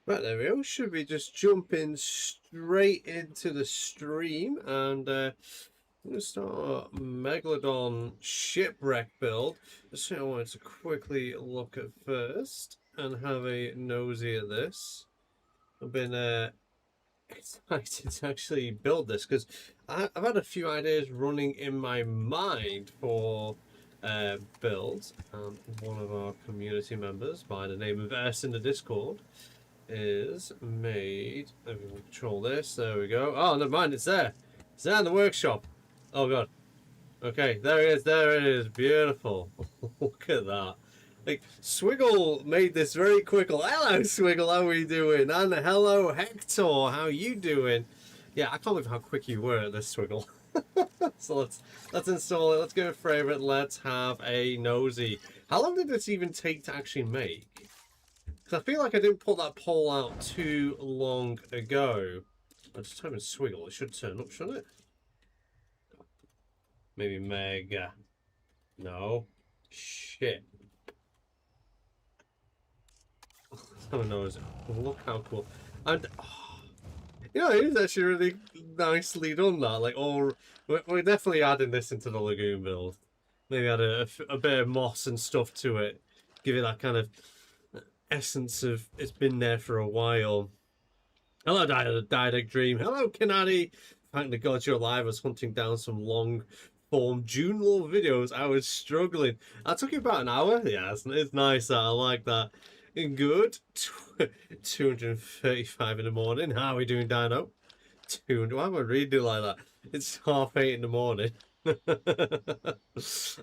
Right, there we go. Should we just jump in straight into the stream and I'm going to start a Megalodon shipwreck build. Just I wanted to quickly look at first and have a nosy at this. I've been excited to actually build this because I've had a few ideas running in my mind for builds. One of our community members by the name of S in the Discord is made. Let me control this. There we go. Oh, never mind. It's there. It's there in the workshop. Oh god. Okay, there it is. There it is. Beautiful. Look at that. Like Swiggle made this very quickly. Hello, Swiggle. How are you doing? And hello, Hector. How you doing? Yeah, I can't believe how quick you were at this, Swiggle. So let's install it. Let's go with favorite. Let's have a nosy. How long did this even take to actually make? Because I feel like I didn't put that poll out too long ago. I just type in Swiggle. It should turn up, shouldn't it? Maybe Mega. No. Shit. Oh no, look how cool. And you know, it is actually really nicely done. That like, oh, we're definitely adding this into the Lagoon build. Maybe add a bit of moss and stuff to it. Give it that kind of essence of it's been there for a while. Hello, Didac Dream. Hello, Kanadi. Thank the gods you're alive. I was hunting down some long form June lore videos. I was struggling. I took you about an hour. Yeah, it's nice. I like that. Good. 235 in the morning. How are we doing, Dino? 200. Why am I reading like that? It's 8:30 in the morning.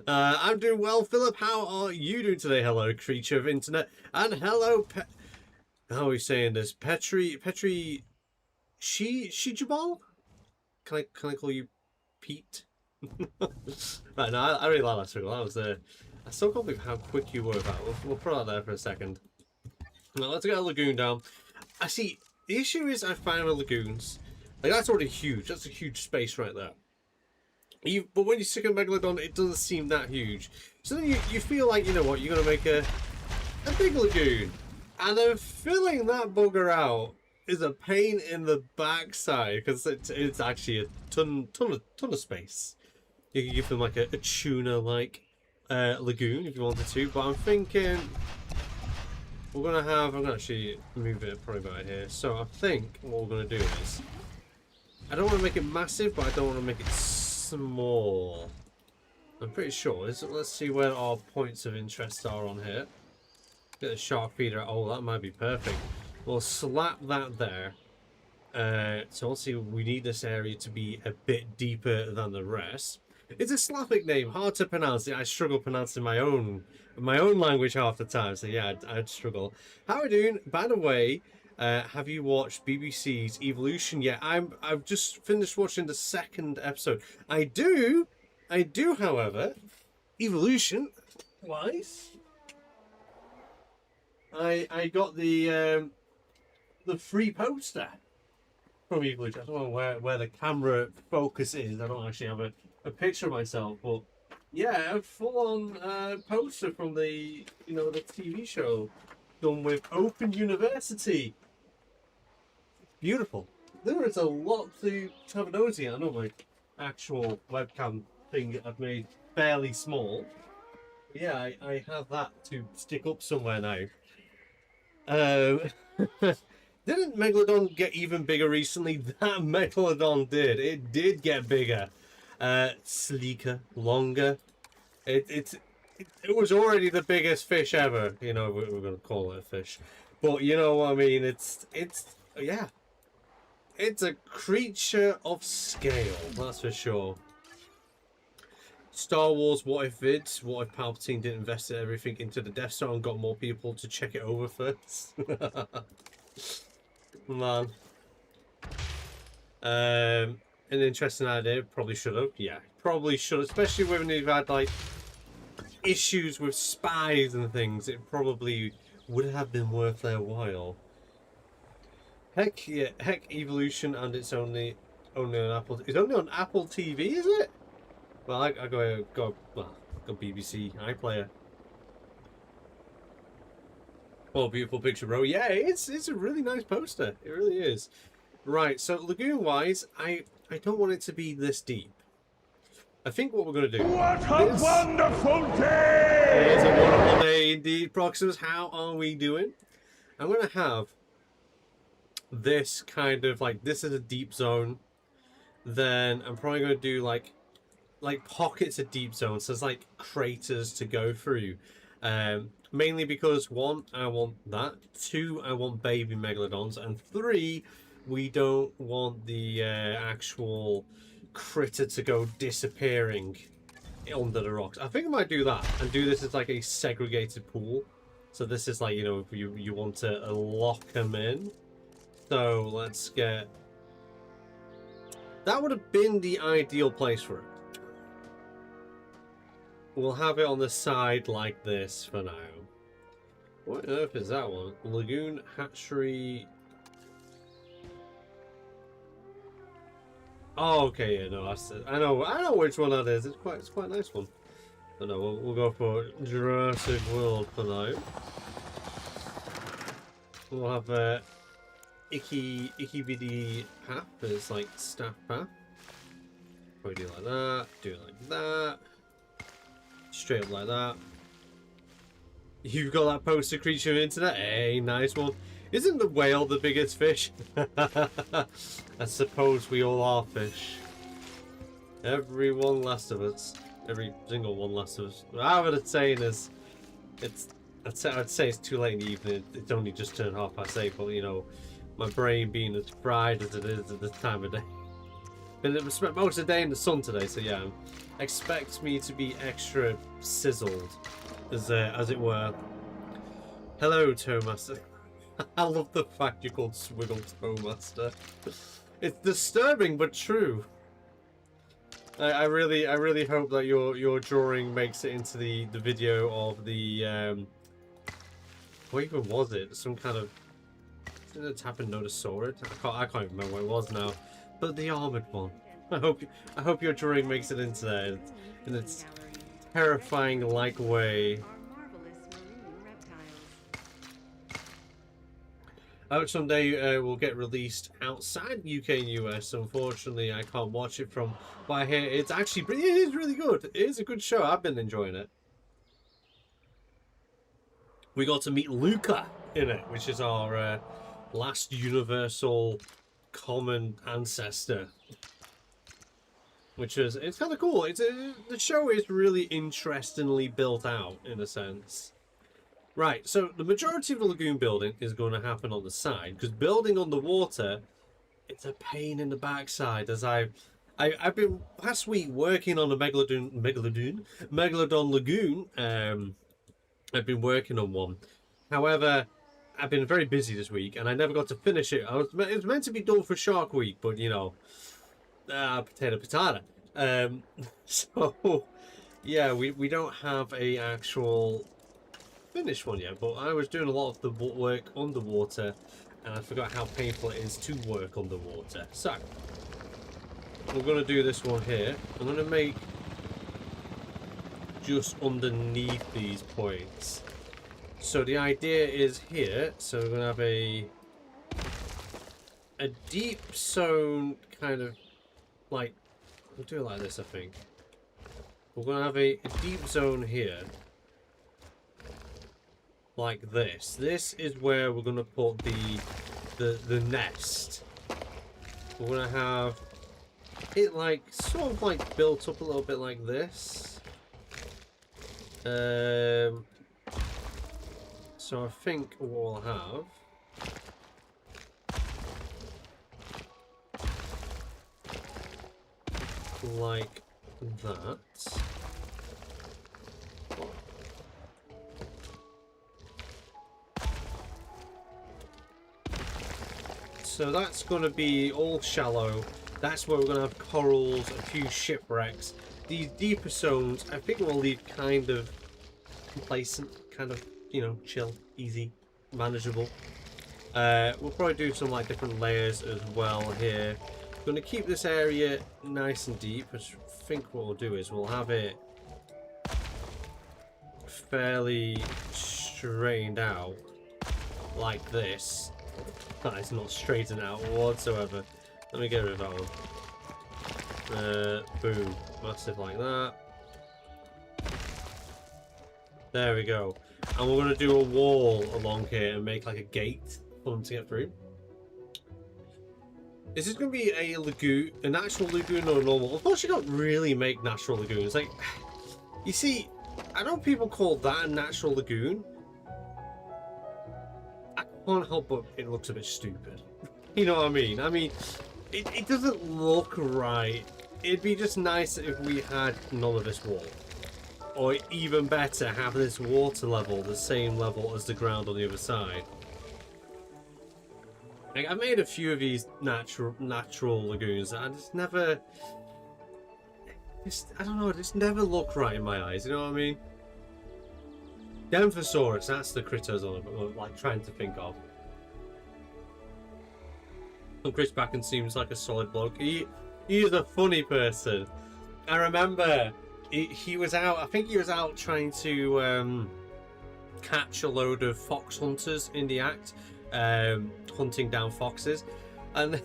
I'm doing well, Philip. How are you doing today? Hello, creature of internet, and hello, how are we saying this? Petri, Shijabal? Can I call you Pete? Right, no, I really like that circle. That was I still can't believe how quick you were about. We'll put that there for a second. Now let's get a lagoon down. I see. The issue is I find with lagoons, like that's already huge. That's a huge space right there. But when you stick a Megalodon, it doesn't seem that huge. So then you feel like, you know what, you're going to make a big lagoon. And then filling that bugger out is a pain in the backside because it's actually a ton of space. You can give them like a tuna-like lagoon if you wanted to. But I'm thinking I'm going to actually move it probably about here. So I think what we're going to do is, I don't want to make it massive, but I don't want to make it small. I'm pretty sure. Let's see where our points of interest are on here. Get the shark feeder. Oh, that might be perfect. We'll slap that there. So obviously we need this area to be a bit deeper than the rest. It's a Slavic name, hard to pronounce. I struggle pronouncing my own language half the time. So yeah, I'd struggle. How are we doing? By the way, have you watched BBC's Evolution yet? I've just finished watching the second episode. I do, however, Evolution wise. I got the free poster from Evolution. I don't know where the camera focus is. I don't actually have a picture of myself, but yeah, a full on poster from the the TV show done with Open University. Beautiful. There is a lot to have a nosy at. I know my actual webcam thing I've made fairly small. But yeah, I have that to stick up somewhere now. Didn't Megalodon get even bigger recently? That Megalodon did. It did get bigger. Sleeker, longer. It was already the biggest fish ever. You know, we're going to call it a fish. But you know what I mean? It's yeah. It's a creature of scale, that's for sure. Star Wars what if vids? What if Palpatine didn't invest everything into the Death Star and got more people to check it over first? Man. An interesting idea. Probably should have. Yeah, probably should. Especially when you've had like issues with spies and things. It probably would have been worth their while. Heck yeah, heck Evolution, and it's only on Apple. It's only on Apple TV, is it? Well, I go BBC iPlayer. Oh, beautiful picture, bro. Yeah, it's a really nice poster. It really is. Right, so lagoon-wise, I don't want it to be this deep. I think what we're going to do... What a wonderful day! It's a wonderful day indeed. Proximus, how are we doing? I'm going to have this kind of, like, this is a deep zone. Then I'm probably going to do, like pockets of deep zones. So there's, like, craters to go through. Mainly because, 1, I want that. 2, I want baby megalodons. And 3, we don't want the actual critter to go disappearing under the rocks. I think I might do that and do this as like a segregated pool. So this is like, you know, if you want to lock them in. So let's get... That would have been the ideal place for it. We'll have it on the side like this for now. What on earth is that one? Lagoon Hatchery... Oh, okay, yeah, no, that's it. I know which one that is. It's quite a nice one. But no, we'll go for Jurassic World for now. We'll have icky bitty path. It's like staff path. Probably do it like that. Do it like that. Straight up like that. You've got that poster creature of internet. Hey, nice one. Isn't the whale the biggest fish? I suppose we all are fish. Every one last of us. Every single one last of us. However the saying is, I'd say it's too late in the evening. It's only just turned 8:30, but you know, my brain being as fried as it is at this time of day. But it was spent most of the day in the sun today, so yeah. Expect me to be extra sizzled, as it were. Hello, Toemaster. I love the fact you're called Swiggle Toemaster. It's disturbing but true. I really hope that your drawing makes it into the video of the what even was it? Some kind of Tapinodosaurid? I can't remember what it was now. But the armored one. I hope your drawing makes it into there in its terrifying like way. I hope someday will get released outside UK and US. Unfortunately, I can't watch it from what I hear. It's actually it is really good. It is a good show. I've been enjoying it. We got to meet Luca in it, which is our last universal common ancestor. Which is, it's kind of cool. The show is really interestingly built out in a sense. Right, so the majority of the lagoon building is going to happen on the side, because building on the water, it's a pain in the backside. As I've been last week working on a Megalodon Lagoon. I've been working on one. However, I've been very busy this week, and I never got to finish it. It was meant to be done for Shark Week, but you know, potato. So yeah, we don't have a actual finished one yet, but I was doing a lot of the work underwater and I forgot how painful it is to work underwater. So we're going to do this one here. I'm going to make just underneath these points. So the idea is here, so we're going to have a deep zone kind of like, we'll do it like this I think. We're going to have a deep zone here. Like this. This is where we're gonna put the nest. We're gonna have it like sort of like built up a little bit like this. So I think what we'll have like that. So that's going to be all shallow. That's where we're going to have corals, a few shipwrecks. These deeper zones, I think we'll leave kind of complacent, kind of, you know, chill, easy, manageable. We'll probably do some like different layers as well here. We're going to keep this area nice and deep. I think what we'll do is we'll have it fairly straightened out. like this. That is not straightened out whatsoever. Let me get rid of that one. Boom. Massive like that. There we go. And we're going to do a wall along here and make like a gate for them to get through. Is this going to be a lagoon, a natural lagoon or a normal? Of course you don't really make natural lagoons. Like, you see, I know people call that a natural lagoon. I can't help but it looks a bit stupid. You know what I mean? I mean, it doesn't look right. It'd be just nice if we had none of this wall. Or even better, have this water level the same level as the ground on the other side. Like, I've made a few of these natural lagoons. I just never... I don't know, it just never look right in my eyes, you know what I mean? Denvosaurus, that's the critters I'm like trying to think of. And Chris Backen seems like a solid bloke. He is a funny person. I remember he was out, I think he was out trying to catch a load of fox hunters in the act, hunting down foxes. And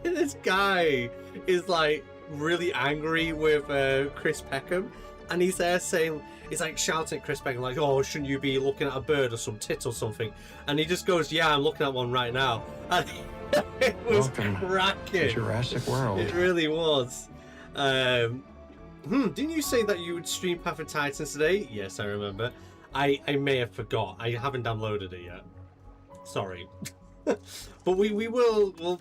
this guy is like really angry with Chris Peckham, and he's there saying, he's like shouting at Chris Peckham like, oh, shouldn't you be looking at a bird or some tit or something? And he just goes, yeah, I'm looking at one right now. And it was cracking. Jurassic World. It really was. Didn't you say that you would stream Path of Titans today? Yes, I remember. I may have forgot. I haven't downloaded it yet. Sorry. But we will go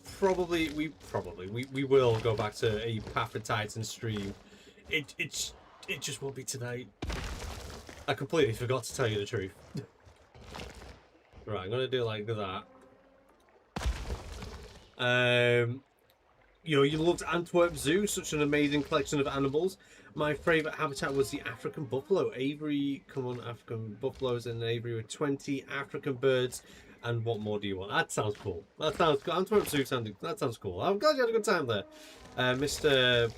back to a Path of Titans stream. It just won't be tonight. I completely forgot to tell you the truth. Right, I'm gonna do it like that. You know, you loved Antwerp Zoo, such an amazing collection of animals. My favourite habitat was the African buffalo. Avery, come on, African buffaloes in Avery with 20 African birds. And what more do you want? That sounds cool. That sounds cool. Antwerp Zoo sounded, that sounds cool. I'm glad you had a good time there. Mr.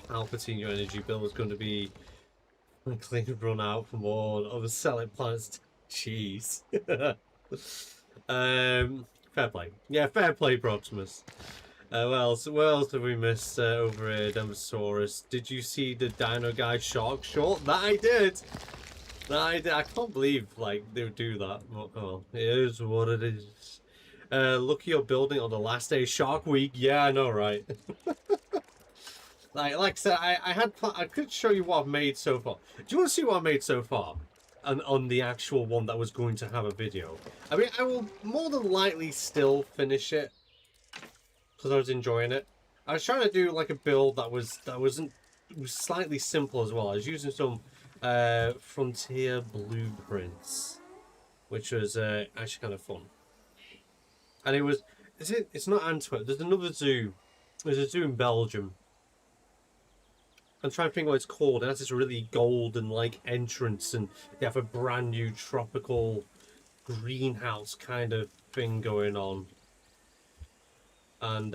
Palpatine, your energy bill is going to be clean run out for more of the selling plants. Jeez. Fair play. Yeah, fair play, Proximus. What else have we missed over here? Denvosaurus. Did you see the Dino Guy shark short? That I did. I can't believe like they would do that. Well, it is what it is. Look at your building on the last day of Shark Week. Yeah, I know, right? like I said, I could show you what I've made so far. Do you want to see what I made so far? And on the actual one that was going to have a video. I mean, I will more than likely still finish it because I was enjoying it. I was trying to do like a build that was slightly simple as well. I was using some Frontier blueprints, which was actually kind of fun. And it was, it's not Antwerp, there's another zoo. There's a zoo in Belgium. I'm trying to think what it's called. It has this really golden like entrance, and they have a brand new tropical greenhouse kind of thing going on. And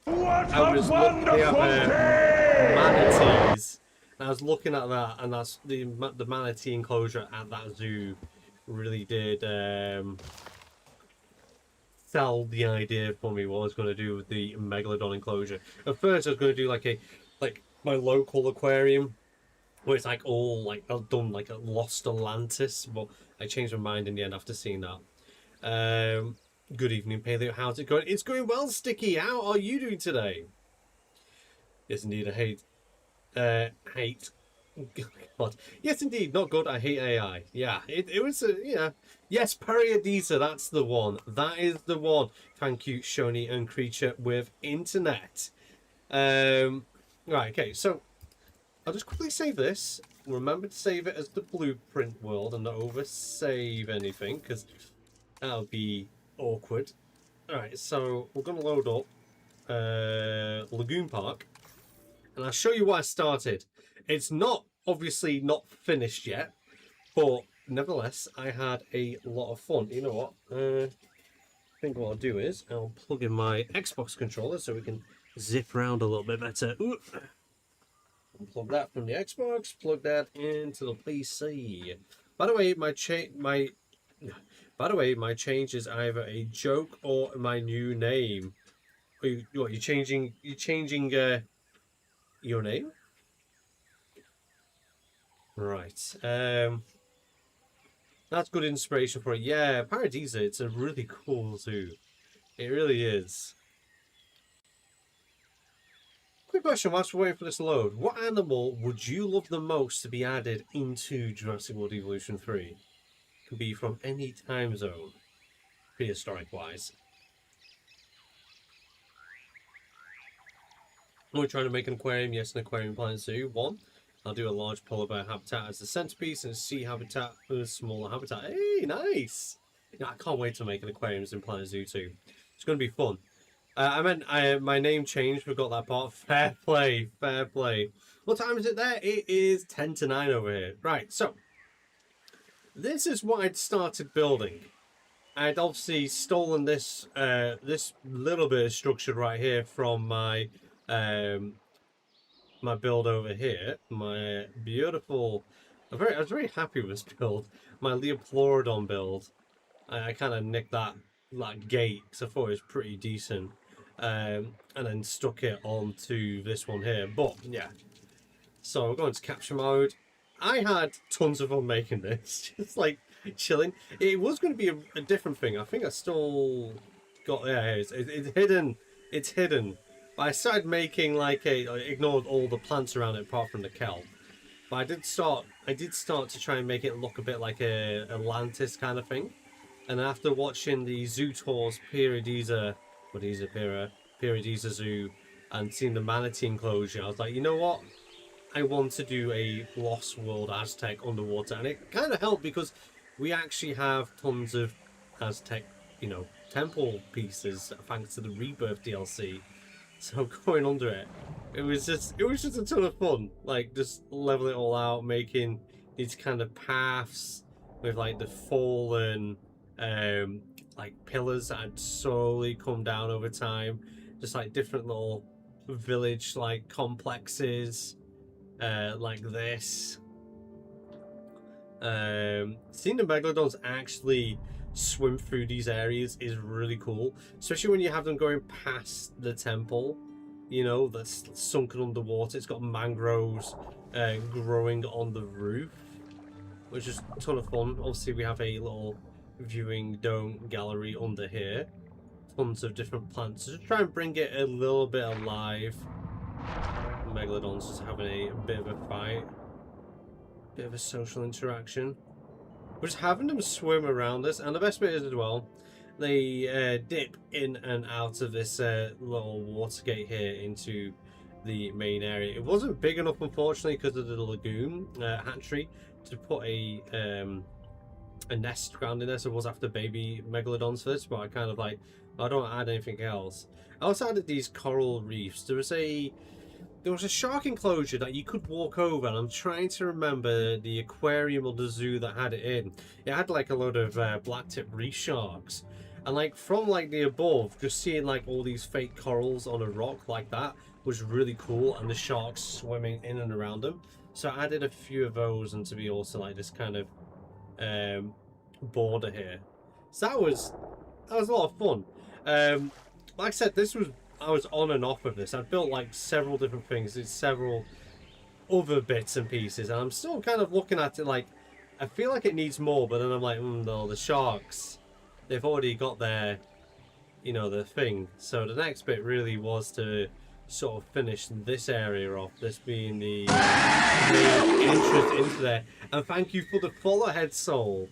What I was a wonderful day! manatees. And I was looking at that, and that's the manatee enclosure at that zoo really did sell the idea for me what I was going to do with the Megalodon enclosure. At first, I was going to do like my local aquarium, where it's like all like I've done like a Lost Atlantis, but I changed my mind in the end after seeing that. Good evening, Paleo. How's it going? It's going well, Sticky. How are you doing today? Yes, indeed. I hate. God. Yes, indeed. Not good. I hate AI. Yeah, it was. Yeah. Yes, Periodisa. That's the one. That is the one. Thank you, Shoni and Creature with Internet. Right. Okay. So I'll just quickly save this. Remember to save it as the blueprint world and not over save anything, because that'll be awkward. Alright, so we're going to load up Lagoon Park, and I'll show you what I started. It's not, obviously not finished yet, but nevertheless, I had a lot of fun. You know what? I think what I'll do is I'll plug in my Xbox controller so we can zip around a little bit better. Ooh. Unplug that from the Xbox, plug that into the PC. By the way, my change is either a joke or my new name. What, you changing? You changing your name? Right. That's good inspiration for it. Yeah, Paradisa. It's a really cool zoo. It really is. Quick question whilst we're waiting for this to load. What animal would you love the most to be added into Jurassic World Evolution 3? Can be from any time zone, prehistoric wise. We're trying to make an aquarium. Yes, an aquarium planet zoo. 1. I'll do a large polar bear habitat as the centerpiece and a sea habitat with a smaller habitat. Hey, nice! Yeah, I can't wait to make an aquarium in Planet Zoo 2. It's going to be fun. I meant my name changed. Forgot that part. Fair play, fair play. What time is it there? It is 10 to 9 over here. Right, so this is what I'd started building. I'd obviously stolen this this little bit of structure right here from my my build over here. My beautiful. I was very happy with this build. My Leopleurodon build. I kind of nicked that gate because I thought it was pretty decent. And then stuck it onto this one here. But yeah, so we're going to capture mode. I had tons of fun making this, just like chilling. It was going to be a different thing. I think I still got it's hidden. It's hidden. But I started making I ignored all the plants around it apart from the kelp. But I did start to try and make it look a bit like a Atlantis kind of thing. And after watching the Zoo Tours Paradisa Zoo and seeing the manatee enclosure, I was like, you know what? I want to do a Lost World Aztec underwater, and it kind of helped because we actually have tons of Aztec, temple pieces thanks to the Rebirth DLC. So going under it, it was just a ton of fun. Like just leveling it all out, making these kind of paths with the fallen pillars that had slowly come down over time, just different little village complexes. Like this. Seeing the Megalodons actually swim through these areas is really cool, especially when you have them going past the temple, that's sunken underwater. It's got mangroves growing on the roof, which is a ton of fun. Obviously we have a little viewing dome gallery under here, tons of different plants to try and bring it a little bit alive. Megalodon's just having a bit of a fight, bit of a social interaction. We're just having them swim around us, and the best bit is as well, they dip in and out of this little water gate here into the main area. It wasn't big enough, unfortunately, because of the lagoon hatchery to put a nest ground in there, so it was after baby Megalodons for this, but I kind of I don't add anything else. Outside of these coral reefs, there was a shark enclosure that you could walk over, and I'm trying to remember the aquarium or the zoo that had it in. It had a load of blacktip reef sharks, and from the above, just seeing all these fake corals on a rock like that was really cool, and the sharks swimming in and around them. So I added a few of those, and to be also this kind of border here. So that was a lot of fun. Like I said, I was on and off of this. I've built several different things. There's several other bits and pieces, and I'm still kind of looking at it I feel like it needs more, but then I'm like, no, the sharks, they've already got their, their thing. So the next bit really was to sort of finish this area off, this being the entrance into there. And thank you for the follow, Head Soul.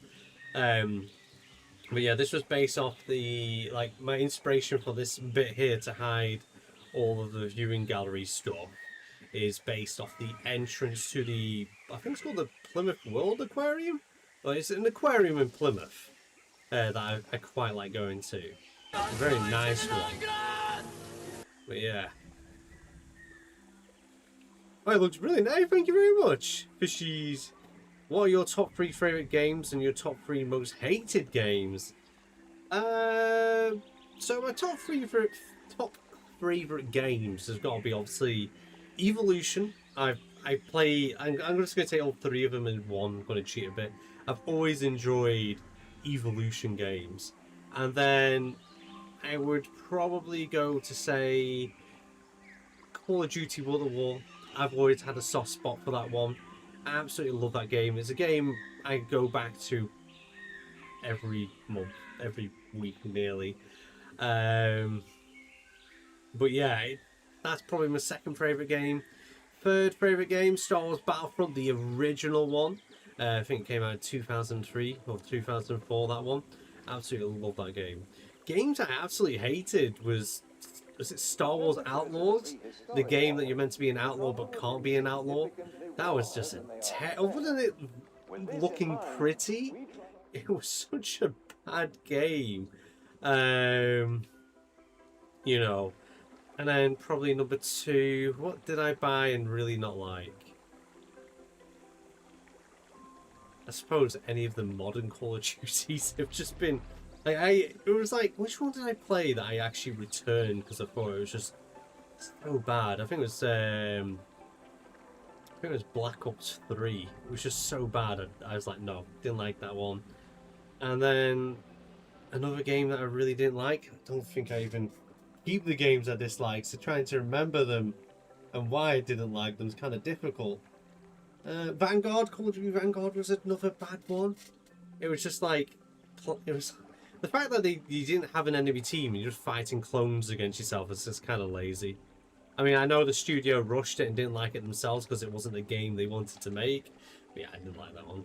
But yeah, this was based off the my inspiration for this bit here to hide all of the viewing gallery stuff is based off the entrance to the, I think it's called the Plymouth World Aquarium. Well, it's an aquarium in Plymouth that I quite like going to. A very nice one. But yeah. Oh, it looks brilliant. Hey, thank you very much, Fishies. What are your top 3 favourite games and your top 3 most hated games? So my top favourite games has got to be obviously Evolution. I'm just going to take all 3 of them in one. I'm going to cheat a bit. I've always enjoyed Evolution games. And then I would probably go to say Call of Duty World at War. I've always had a soft spot for that one. I absolutely love that game. It's a game I go back to every month, every week nearly. Um, but yeah, that's probably my second favourite game. Third favourite game, Star Wars Battlefront, the original one. I think it came out in 2003 or 2004, that one. Absolutely love that game. Games I absolutely hated was it Star Wars Outlaws? The game that you're meant to be an outlaw but can't be an outlaw? That was just a other than it looking pretty, it was such a bad game. You know. And then probably number two, what did I buy and really not like? I suppose any of the modern Call of Duties have just been like it was like, which one did I play that I actually returned because I thought it was just so bad? I think it was Black Ops 3. It was just so bad. I was like, no, didn't like that one. And then another game that I really didn't like. I don't think I even keep the games I dislike, so trying to remember them and why I didn't like them is kind of difficult. Vanguard, Call of Duty Vanguard was another bad one. It was just like, it was the fact that you didn't have an enemy team and you're just fighting clones against yourself is just kind of lazy. I mean, I know the studio rushed it and didn't like it themselves because it wasn't the game they wanted to make. But yeah, I didn't like that one.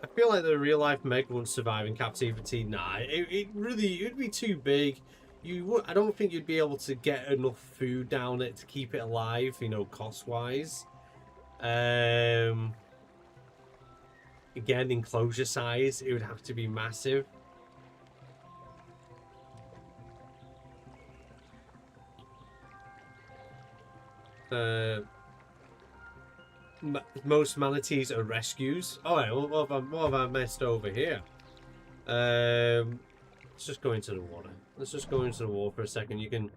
I feel like the real life Meg wouldn't survive in captivity. Nah, it'd be too big. I don't think you'd be able to get enough food down it to keep it alive, you know, cost wise. Again, enclosure size, it would have to be massive. Most manatees are rescues. Oh, right, well, what have I messed over here? Let's just go into the water. Let's just go into the water for a second. You can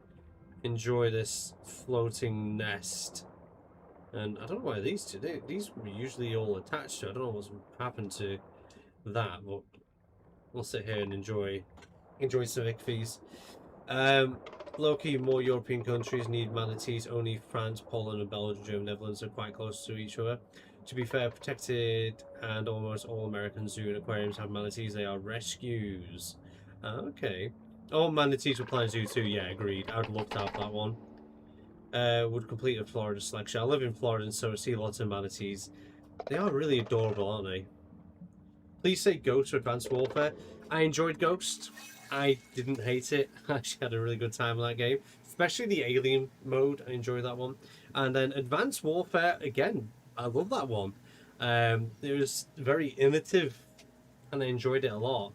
enjoy this floating nest. And I don't know why these two, these were usually all attached to. I don't know what's happened to that, but we'll sit here and enjoy some ichthys. Low-key, more European countries need manatees. Only France, Poland, and Belgium, Germany, Netherlands are quite close to each other. To be fair, protected and almost all American zoo and aquariums have manatees. They are rescues. Okay. Oh, manatees were Planet Zoo too. Yeah, agreed. I'd love to have that one. Would complete a Florida selection. I live in Florida, and so I see lots of manatees. They are really adorable, aren't they? Please say Ghost or Advanced Warfare. I enjoyed Ghost. I didn't hate it. I actually had a really good time in that game. Especially the alien mode. I enjoyed that one. And then Advanced Warfare, again, I love that one. It was very innovative and I enjoyed it a lot.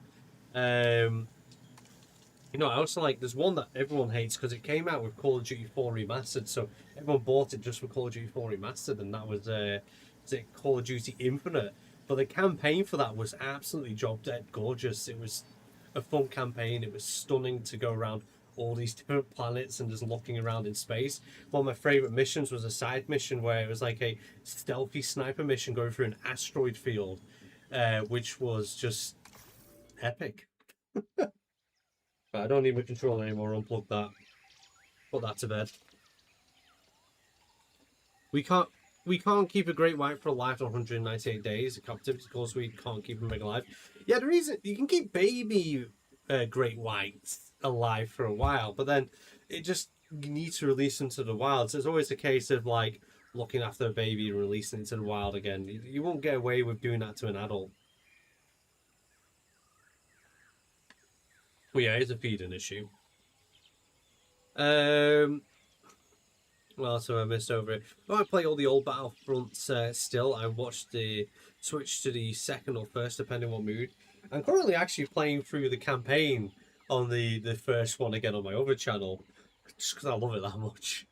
You know, I also like, there's one that everyone hates because it came out with Call of Duty 4 Remastered. So everyone bought it just for Call of Duty 4 Remastered, and that was Call of Duty Infinite. But the campaign for that was absolutely drop dead gorgeous. It was a fun campaign. It was stunning to go around all these different planets and just looking around in space. One of my favorite missions was a side mission where it was like a stealthy sniper mission going through an asteroid field, which was just epic. But I don't need my controller anymore. Unplug that. Put that to bed. We can't keep a great white for life for 198 days. In captivity, because we can't keep them alive. Yeah, the reason you can keep baby great whites alive for a while, but then you need to release them to the wild. So it's always a case of like looking after a baby and releasing it to the wild again. You won't get away with doing that to an adult. Well, yeah, it's a feeding issue. Well, so I missed over it. Oh, I play all the old Battlefronts still. I watched the switch to the second or first, depending on what mood. I'm currently actually playing through the campaign on the first one again on my other channel, just because I love it that much.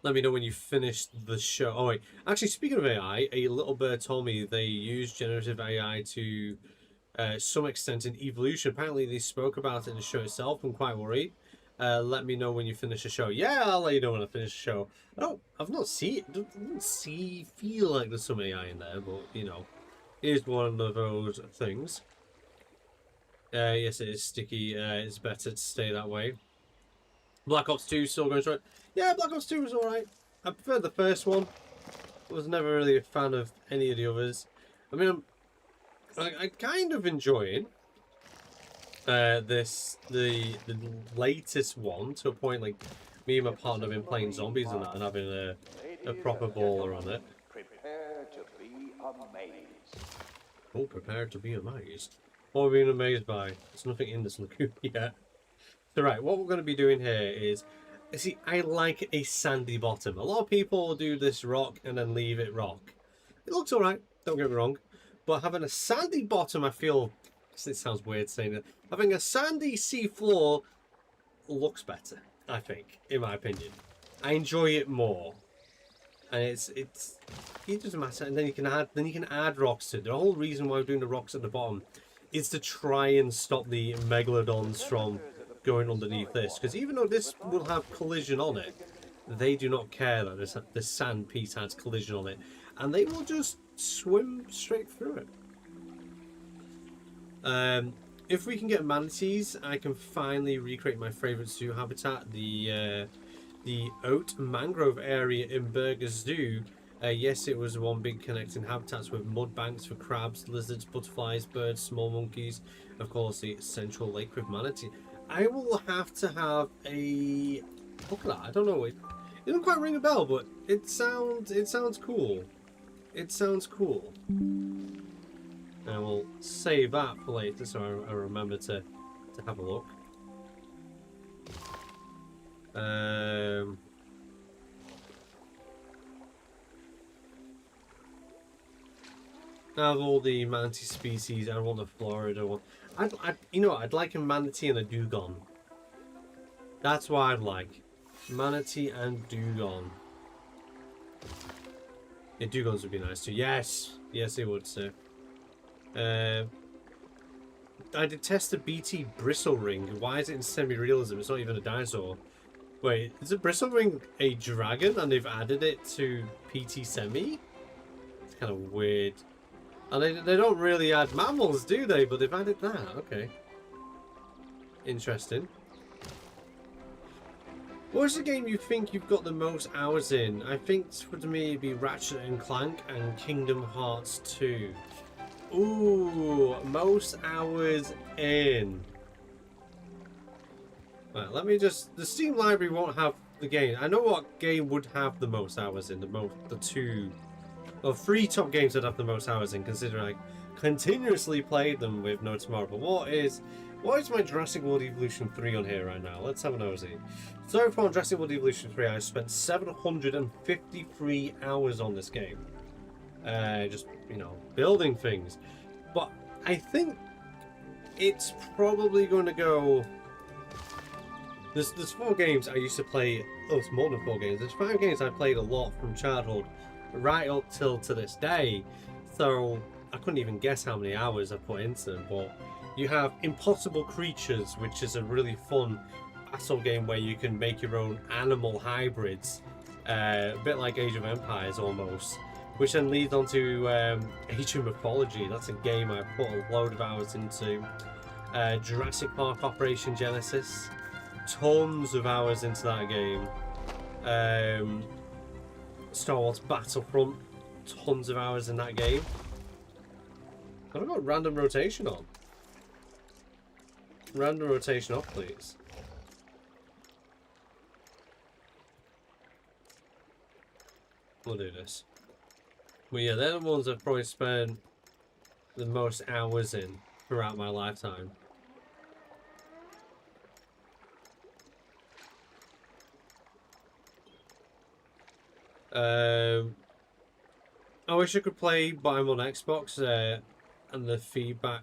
Let me know when you finished the show. Oh wait, actually, speaking of AI, a little bird told me they use generative AI to some extent in Evolution. Apparently, they spoke about it in the show itself. I'm quite worried. Let me know when you finish the show. Yeah, I'll let you know when I finish the show. I've not seen it. Doesn't feel like there's some AI in there, but you know, it is one of those things. Yes, it is sticky. It's better to stay that way. Black Ops 2 still going straight. Yeah, Black Ops 2 was alright. I preferred the first one. I was never really a fan of any of the others. I mean, I kind of enjoying the latest one to a point. Like me and my partner have been playing zombies and that and having a proper baller on it. Prepare to be amazed. Oh, prepare to be amazed. What are we being amazed by? There's nothing in this lagoon yet. So right, what we're going to be doing here is, see, I like a sandy bottom. A lot of people will do this rock and then leave it rock. It looks alright, don't get me wrong. But having a sandy bottom, I feel, it sounds weird saying it, having a sandy seafloor looks better, I think, in my opinion. I enjoy it more. And it doesn't matter, and then you can add rocks to it. The whole reason why we're doing the rocks at the bottom is to try and stop the megalodons from going underneath this, because even though this will have collision on it, they do not care that this sand piece has collision on it, and they will just swim straight through it. If we can get manatees, I can finally recreate my favorite zoo habitat, the oat mangrove area in Burger Zoo. Yes, it was one big connecting habitats with mud banks for crabs, lizards, butterflies, birds, small monkeys, of course the central lake with manatee. I will have to have a look at that. I don't know. It doesn't quite ring a bell, but it sounds cool. It sounds cool. And we'll save that for later, so I remember to have a look. Out of all the manatee species, I want the Florida one. You know what, I'd like a manatee and a dugong. That's what I'd like. Manatee and dugong. Yeah, dugongs would be nice too. Yes! Yes, it would, sir. I detest the BT bristle ring. Why is it in semi-realism? It's not even a dinosaur. Wait, is a bristle ring a dragon and they've added it to PT semi? It's kind of weird. And they don't really add mammals, do they? But they've added that. Okay. Interesting. What's the game you think you've got the most hours in? I think for me it'd be Ratchet and Clank and Kingdom Hearts 2. Ooh, most hours in. Right, let me just... The Steam library won't have the game. I know what game would have the most hours in. The two... Well, 3 top games that have the most hours in, considering I continuously played them with No Tomorrow. But what is my Jurassic World Evolution 3 on here right now? Let's have an nosy. So far on Jurassic World Evolution 3, I spent 753 hours on this game. Just, you know, building things. But I think it's probably going to go... There's 4 games I used to play... Oh, it's more than 4 games. There's 5 games I played a lot from childhood right up till to this day, so I couldn't even guess how many hours I put into them. But you have Impossible Creatures, which is a really fun battle game where you can make your own animal hybrids, a bit like Age of Empires almost, which then leads on to Age of Mythology. That's a game I put a load of hours into. Jurassic Park Operation Genesis, tons of hours into that game. Star Wars Battlefront, tons of hours in that game. I've got random rotation on. Random rotation off, please. We'll do this. But yeah, they're the ones I've probably spent the most hours in throughout my lifetime. I wish I could play, but I'm on Xbox, and the feedback.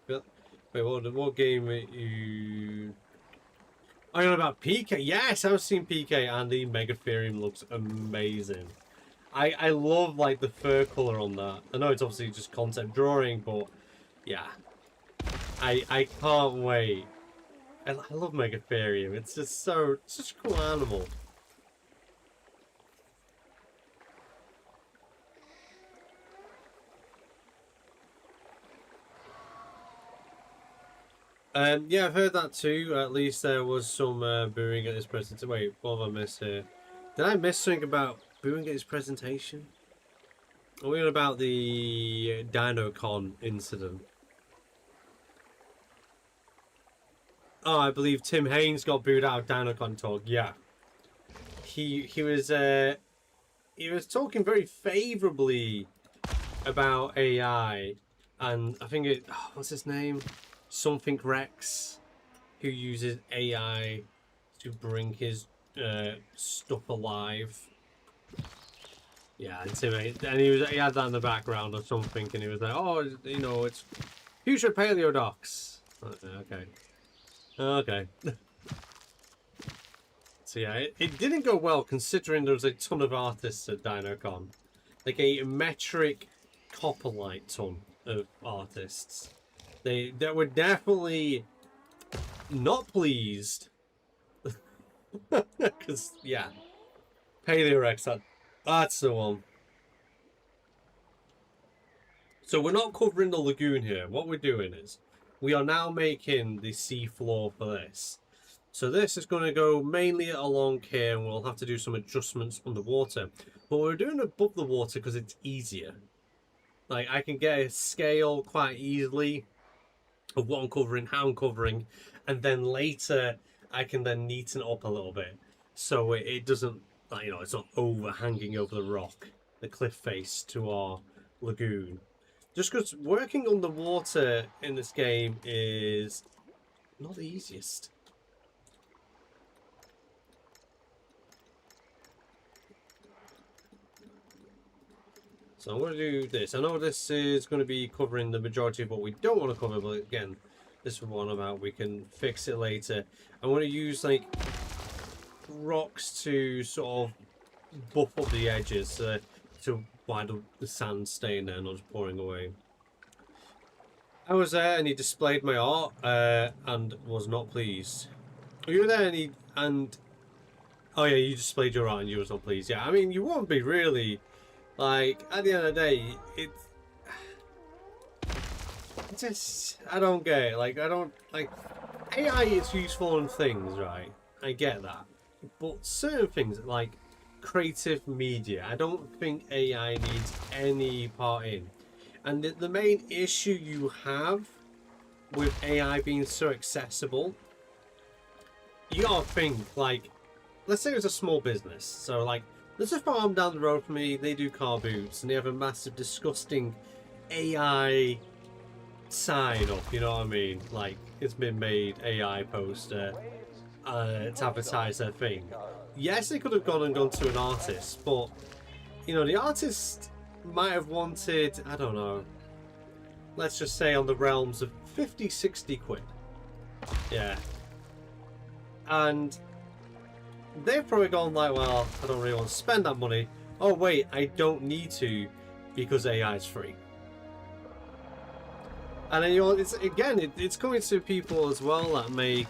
Wait, what game are you? I know about PK. Yes, I've seen PK, and the Megatherium looks amazing. I love like the fur color on that. I know it's obviously just concept drawing, but yeah, I can't wait I love Megatherium. It's just such a cool animal. Yeah, I've heard that too. At least there was some booing at his presentation. Wait, what have I missed here? Did I miss something about booing at his presentation? Are we on about the DinoCon incident? Oh, I believe Tim Haynes got booed out of DinoCon talk. Yeah, he was talking very favourably about AI, and I think what's his name? Something Rex, who uses AI to bring his stuff alive. Yeah, and he had that in the background or something, and he was like, "Oh, you know, it's future paleodocs." Okay. So yeah, it didn't go well considering there was a ton of artists at DinoCon, like a metric copperlight ton of artists. They were definitely not pleased. Because, yeah. Paleorex, that's the one. So we're not covering the lagoon here. What we're doing is, we are now making the seafloor for this. So this is going to go mainly along here, and we'll have to do some adjustments underwater. But we're doing above the water because it's easier. Like, I can get a scale quite easily of what I'm covering, how I'm covering, and then later I can then neaten it up a little bit so it doesn't, you know, it's not overhanging over the rock, the cliff face to our lagoon. Just because working underwater in this game is not the easiest. So I'm going to do this. I know this is going to be covering the majority of what we don't want to cover, but again, this is one about we can fix it later. I'm going to use like rocks to sort of buff up the edges to why the sand's staying there, not just pouring away. I was there and he displayed my art and was not pleased. You were there and oh yeah, you displayed your art and you was not pleased. Yeah, I mean you won't be really. Like, at the end of the day, it's just, I don't get it. Like, I don't, like, AI is useful in things, right? I get that. But certain things, like creative media, I don't think AI needs any part in. And the main issue you have with AI being so accessible, you gotta think, like, let's say it was a small business. So, like, there's a farm down the road from me, they do car boots, and they have a massive, disgusting AI sign up, you know what I mean? Like, it's been made AI poster to advertise their thing. Yes, they could have gone to an artist, but, you know, the artist might have wanted, I don't know, let's just say on the realms of 50, 60 quid. Yeah. And they've probably gone like, well, I don't really want to spend that money. Oh wait, I don't need to because AI is free. And then, you know, it's coming to people as well that make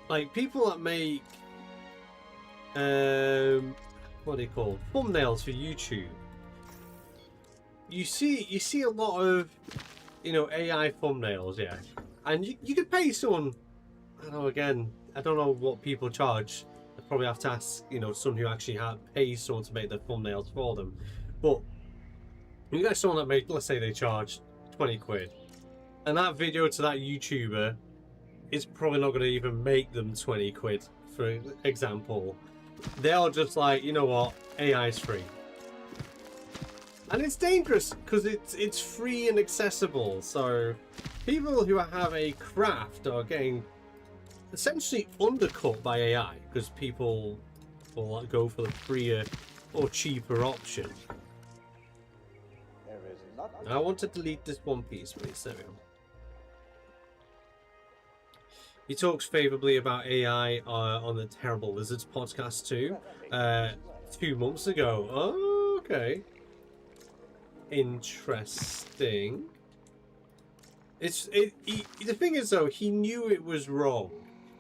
like people that make what are they called? Thumbnails for YouTube. You see a lot of, you know, AI thumbnails, yeah. And you could pay someone, I don't know, again, I don't know what people charge. I probably have to ask, you know, someone who actually pays someone to make the thumbnails for them. But you get someone that made, let's say they charge 20 quid, and that video to that YouTuber is probably not going to even make them 20 quid, for example. They're just like, you know what, AI is free. And it's dangerous because it's free and accessible. So people who have a craft are getting essentially undercut by AI because people will go for the freer or cheaper option. I want to delete this one piece, please. There we go. He talks favourably about AI on the Terrible Lizards podcast too, 2 months ago. Oh, okay. Interesting. The thing is though, he knew it was wrong.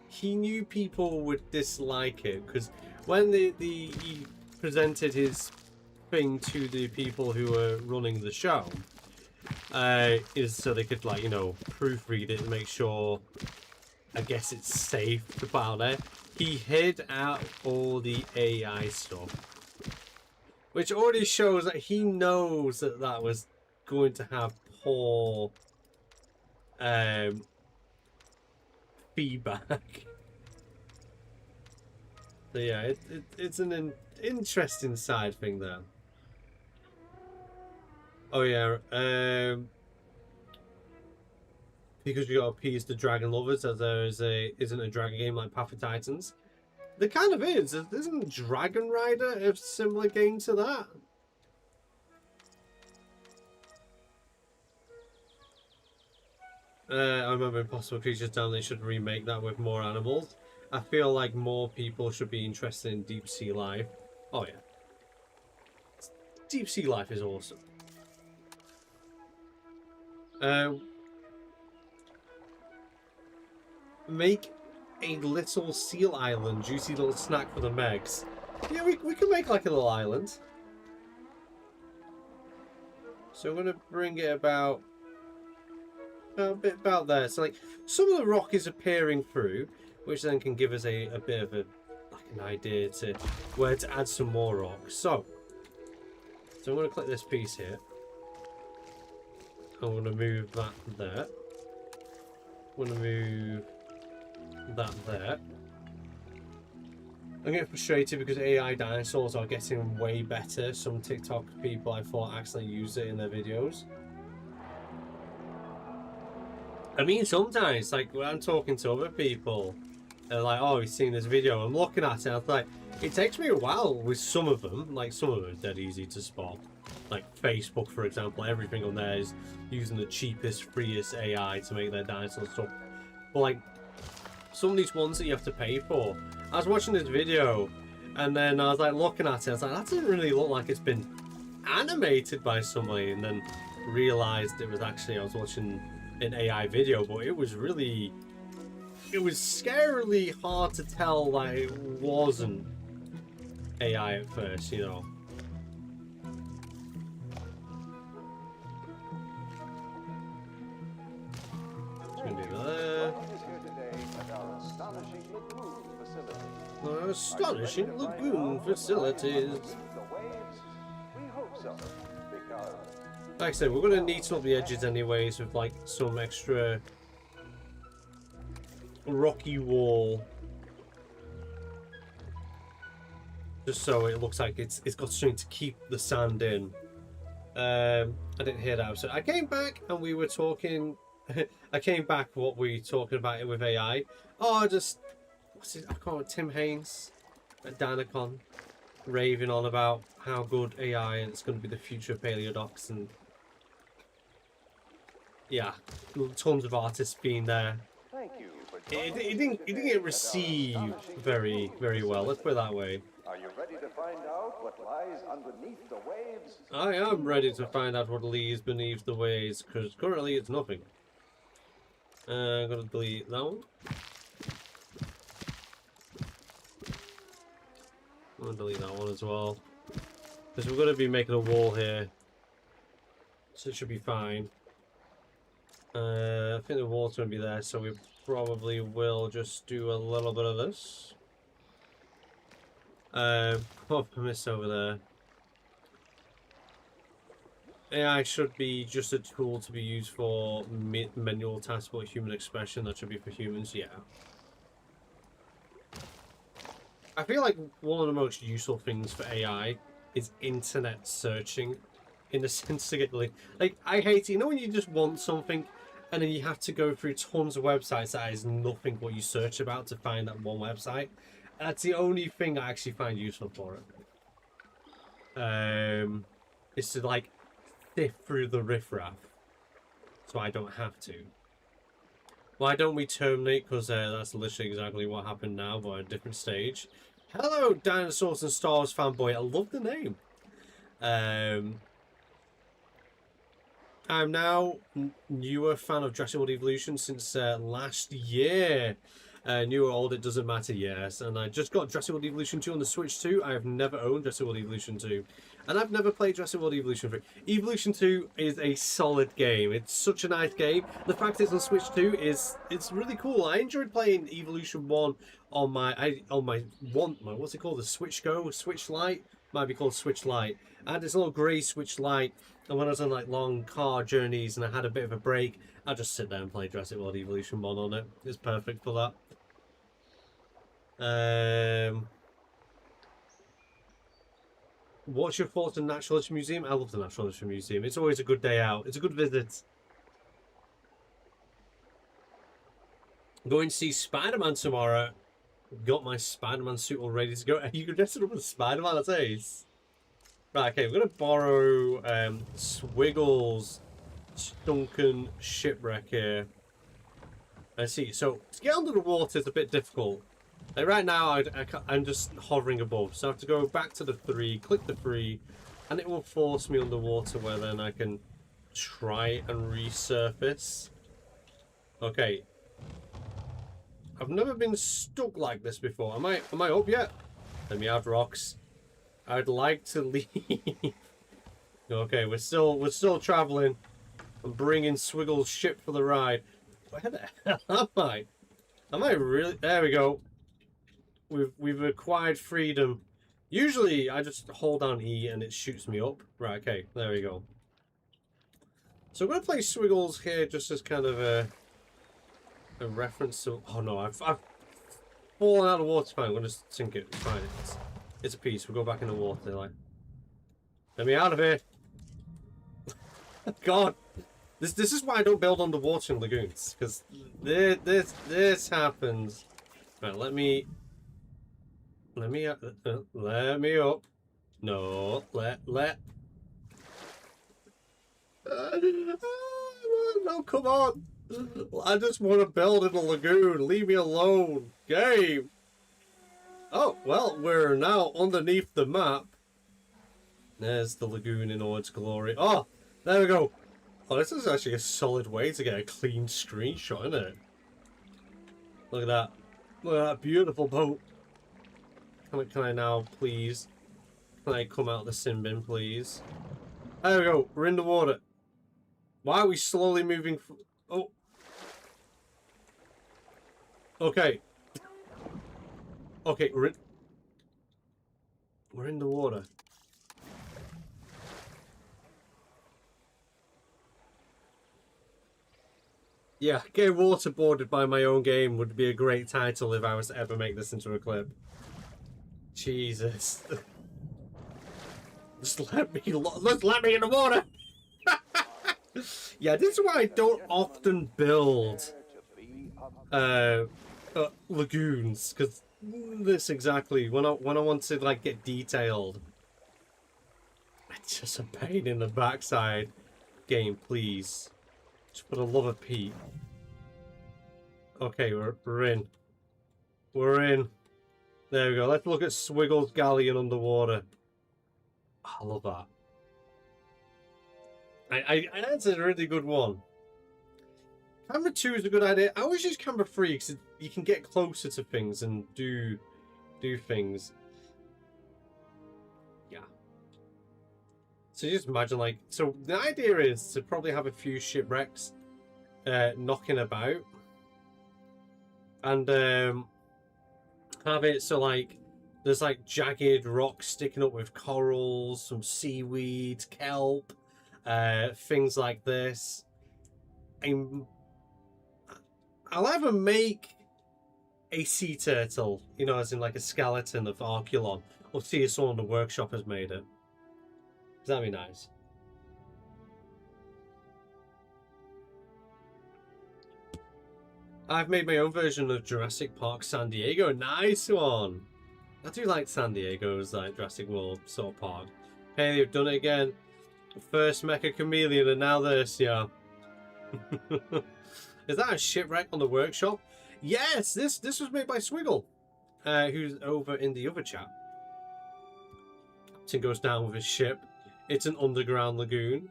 He knew people would dislike it because when he presented his thing to the people who were running the show, is so they could, like, you know, proofread it and make sure, I guess, it's safe to put out there. He hid out all the AI stuff, which already shows that he knows that that was going to have poor feedback. So yeah, it's an interesting side thing there. Oh yeah, because you got to appease the dragon lovers, as there isn't a dragon game like Path of Titans. There kind of is. Isn't Dragon Rider a similar game to that? I remember Impossible Creatures Down. They should remake that with more animals. I feel like more people should be interested in deep sea life. Oh yeah, deep sea life is awesome. Make a little seal island, juicy little snack for the Megs. Yeah, we can make like a little island. So I'm gonna bring it about a bit about there. So like some of the rock is appearing through, which then can give us a bit of an idea to where to add some more rock. So I'm gonna click this piece here. I'm gonna move that there. I'm gonna move that there. I'm getting frustrated because AI dinosaurs are getting way better. Some TikTok people I thought accidentally use it in their videos. I mean, sometimes, like when I'm talking to other people, they're like, "Oh, you've seen this video?" I'm looking at it, and I'm like, it takes me a while with some of them. Like some of them are dead easy to spot. Like Facebook, for example, everything on there is using the cheapest, freest AI to make their dinosaur stuff. But like some of these ones that you have to pay for. I was watching this video, and then I was like looking at it. I was like, that doesn't really look like it's been animated by somebody. And then realized it was actually, I was watching an AI video, but it was scarily hard to tell that it wasn't AI at first, you know. Astonishing lagoon facilities. Like I said, we're going to neaten up the edges anyways with like some extra rocky wall, just so it looks like it's got something to keep the sand in. I didn't hear that, so I came back and we were talking. I came back what we were talking about it with AI. Oh, just I call it Tim Haynes at Dinacon raving on about how good AI and it's going to be the future of Paleodocs, and yeah, tons of artists being there. Thank you for It didn't get received very well. Let's put it that way. Are you ready to find out what lies underneath the waves? I am ready to find out what lies beneath the waves, because currently it's nothing. I'm gonna delete that one. I'm gonna delete that one as well, because we're gonna be making a wall here, so it should be fine. I think the wall's gonna be there, so we probably will just do a little bit of this. Put a mist over there. AI should be just a tool to be used for manual tasks, but human expression, that should be for humans, yeah. I feel like one of the most useful things for AI is internet searching, in the sense to get like I hate it, you know, when you just want something and then you have to go through tons of websites that is nothing what you search about to find that one website. That's the only thing I actually find useful for it. Is to like sift through the riffraff, so I don't have to. Why don't we terminate? Because that's literally exactly what happened now, but at a different stage. Hello, Dinosaurs and Stars fanboy. I love the name. I'm now newer fan of Jurassic World Evolution since last year. New or old, it doesn't matter, yes. And I just got Jurassic World Evolution 2 on the Switch too. I have never owned Jurassic World Evolution 2. And I've never played Jurassic World Evolution 3. Evolution 2 is a solid game. It's such a nice game. The fact it's on Switch 2 it's really cool. I enjoyed playing Evolution 1 on my what's it called? The Switch Go, Switch Lite? Might be called Switch Lite. I had this little grey Switch Lite, and when I was on like long car journeys and I had a bit of a break, I'd just sit there and play Jurassic World Evolution 1 on it. It's perfect for that. What's your thoughts on Natural History Museum? I love the Natural History Museum. It's always a good day out. It's a good visit. Going to see Spider-Man tomorrow. Got my Spider-Man suit all ready to go. You can dress it up as Spider-Man, that's ace. Right, okay, we're going to borrow Swiggle's sunken shipwreck here. Let's see. So, to get under the water is a bit difficult. Like right now, I'm just hovering above. So I have to go back to the 3, click the 3, and it will force me underwater where then I can try and resurface. Okay. I've never been stuck like this before. Am I up yet? Let me out, rocks. I'd like to leave. Okay, we're still traveling. I'm bringing Swiggle's ship for the ride. Where the hell am I? Am I really? There we go. We've acquired freedom. Usually I just hold down E and it shoots me up. Right, okay, there we go. So I'm gonna play Swiggles here just as kind of a reference to. Oh no, I've fallen out of water. Fine, I'm gonna sink it. It's fine. It's a piece. We'll go back in the water. Like, let me out of here. God, this is why I don't build underwater in lagoons, because this happens. Right, let me up. No, no, come on. I just want to build in a lagoon. Leave me alone. Game. Oh, well, we're now underneath the map. There's the lagoon in all its glory. Oh, there we go. Oh, this is actually a solid way to get a clean screenshot, isn't it? Look at that. Look at that beautiful boat. Can I now, please? Can I come out the sin bin, please? There we go. We're in the water. Why are we slowly moving? Oh. Okay. Okay, we're in the water. Yeah, getting waterboarded by my own game would be a great title if I was to ever make this into a clip. Jesus. Just let me in the water! Yeah, this is why I don't often build lagoons, because this exactly, when I want to like get detailed, it's just a pain in the backside. Game, please. Just for the love of Pete. Okay, we're in. We're in. There we go. Let's look at Swiggle's galleon underwater. Oh, I love that. That's a really good one. Camera 2 is a good idea. I always use camera 3 because you can get closer to things and do things. Yeah. So just imagine, like, so the idea is to probably have a few shipwrecks knocking about, and have it so like there's like jagged rocks sticking up with corals, some seaweed, kelp, things like this. I'll either make a sea turtle, you know, as in like a skeleton of Archeolon, or see if someone in the workshop has made it. That'd be nice. I've made my own version of Jurassic Park San Diego. Nice one! I do like San Diego's like Jurassic World sort of park. Hey, they've done it again. First Mecha Chameleon and now this, yeah. Is that a shipwreck on the workshop? Yes, this was made by Swiggle, who's over in the other chat. Captain goes down with his ship. It's an underground lagoon.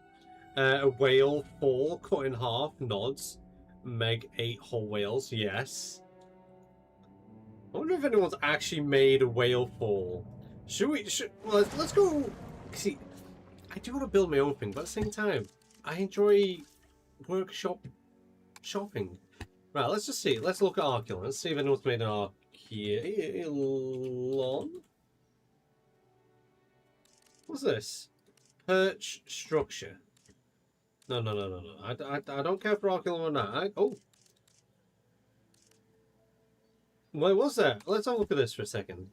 A whale fall cut in half. Nods. Meg 8 whole whales. Yes. I wonder if anyone's actually made a whale fall. Should we? Well, let's go. See, I do want to build my own thing, but at the same time, I enjoy workshop shopping. Right, let's just see. Let's look at Archeon. Let's see if anyone's made an Archeon. What's this? Perch structure. No. I don't care for Archeon or not. Oh. Wait, what's that? Let's have a look at this for a second.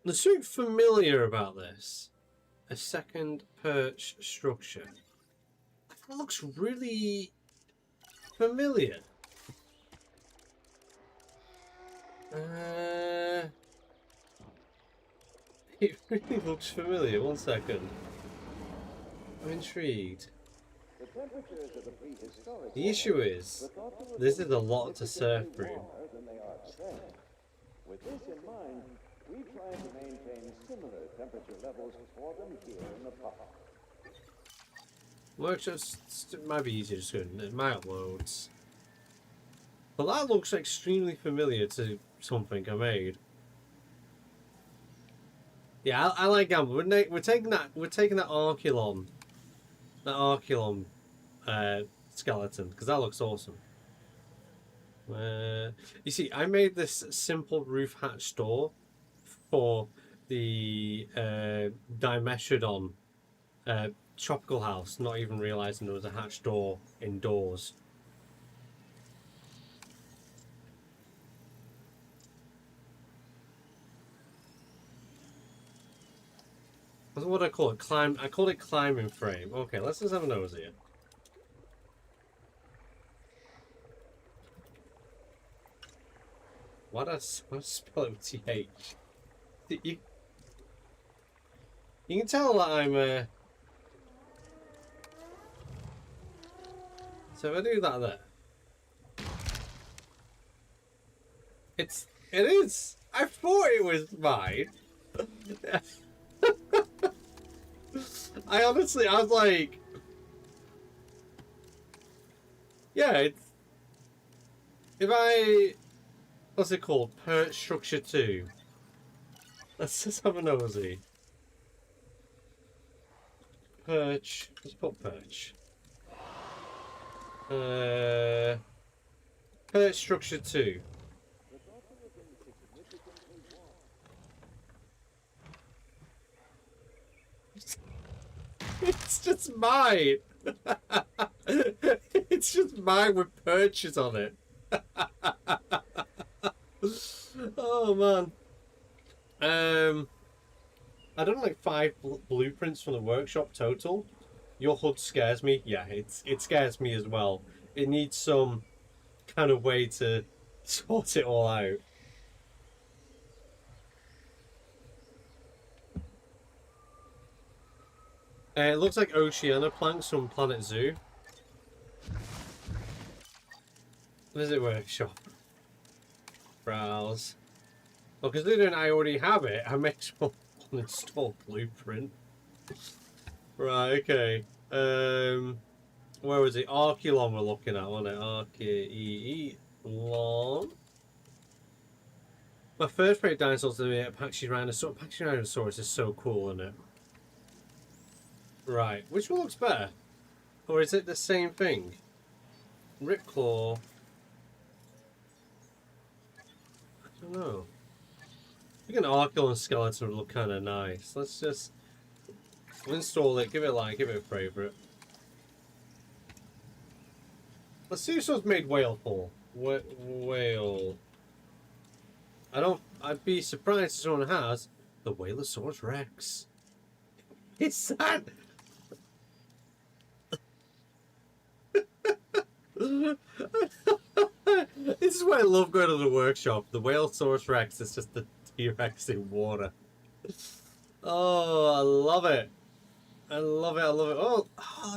There's something familiar about this. A second perch structure. That looks really familiar. It really looks familiar. 1 second. I'm intrigued. The issue is, this is a lot to surf through. With this in mind, we try to maintain similar temperature levels for them here in the park. Well, it might be easier just going to my uploads. But that looks extremely familiar to something I made. Yeah, I like Gamble. We're taking that Archeon. That Archeon skeleton, because that looks awesome. You see, I made this simple roof hatch door for the Dimetrodon tropical house, not even realizing there was a hatch door indoors. That's what I call it. I called it climbing frame. Okay, let's just have a nose here. Why did I spell it with TH? You can tell that I'm so if I do that there. It is. I thought it was mine. I was like, yeah, what's it called? Perch structure 2. Let's just have a nosy. Perch, let's put perch. Perch structure 2. It's just mine. It's just mine with perches on it. Oh man. I don't know, like 5 blueprints from the workshop total. Your HUD scares me. Yeah, it scares me as well. It needs some kind of way to sort it all out. It looks like Oceana planks from Planet Zoo. Visit workshop. Browse. Well, considering I already have it, I may as well uninstall blueprint. Right, okay. Where was it? Archeon we're looking at, wasn't it? Archeon. My first favorite dinosaurs to be Pachyrhinosaurus. Pachyrhinosaurus is so cool, isn't it? Right, which one looks better? Or is it the same thing? Ripclaw. I don't know. I think an Archeon skeleton would look kind of nice. Let's just install it, give it a like, give it a favourite. Let's see if someone's made whale fall. Whale. I'd be surprised if someone has the Whalosaurus Rex. It's that. This is why I love going to the workshop. The Whalosaurus Rex is just the T-Rex in water. Oh, I love it. I love it. Oh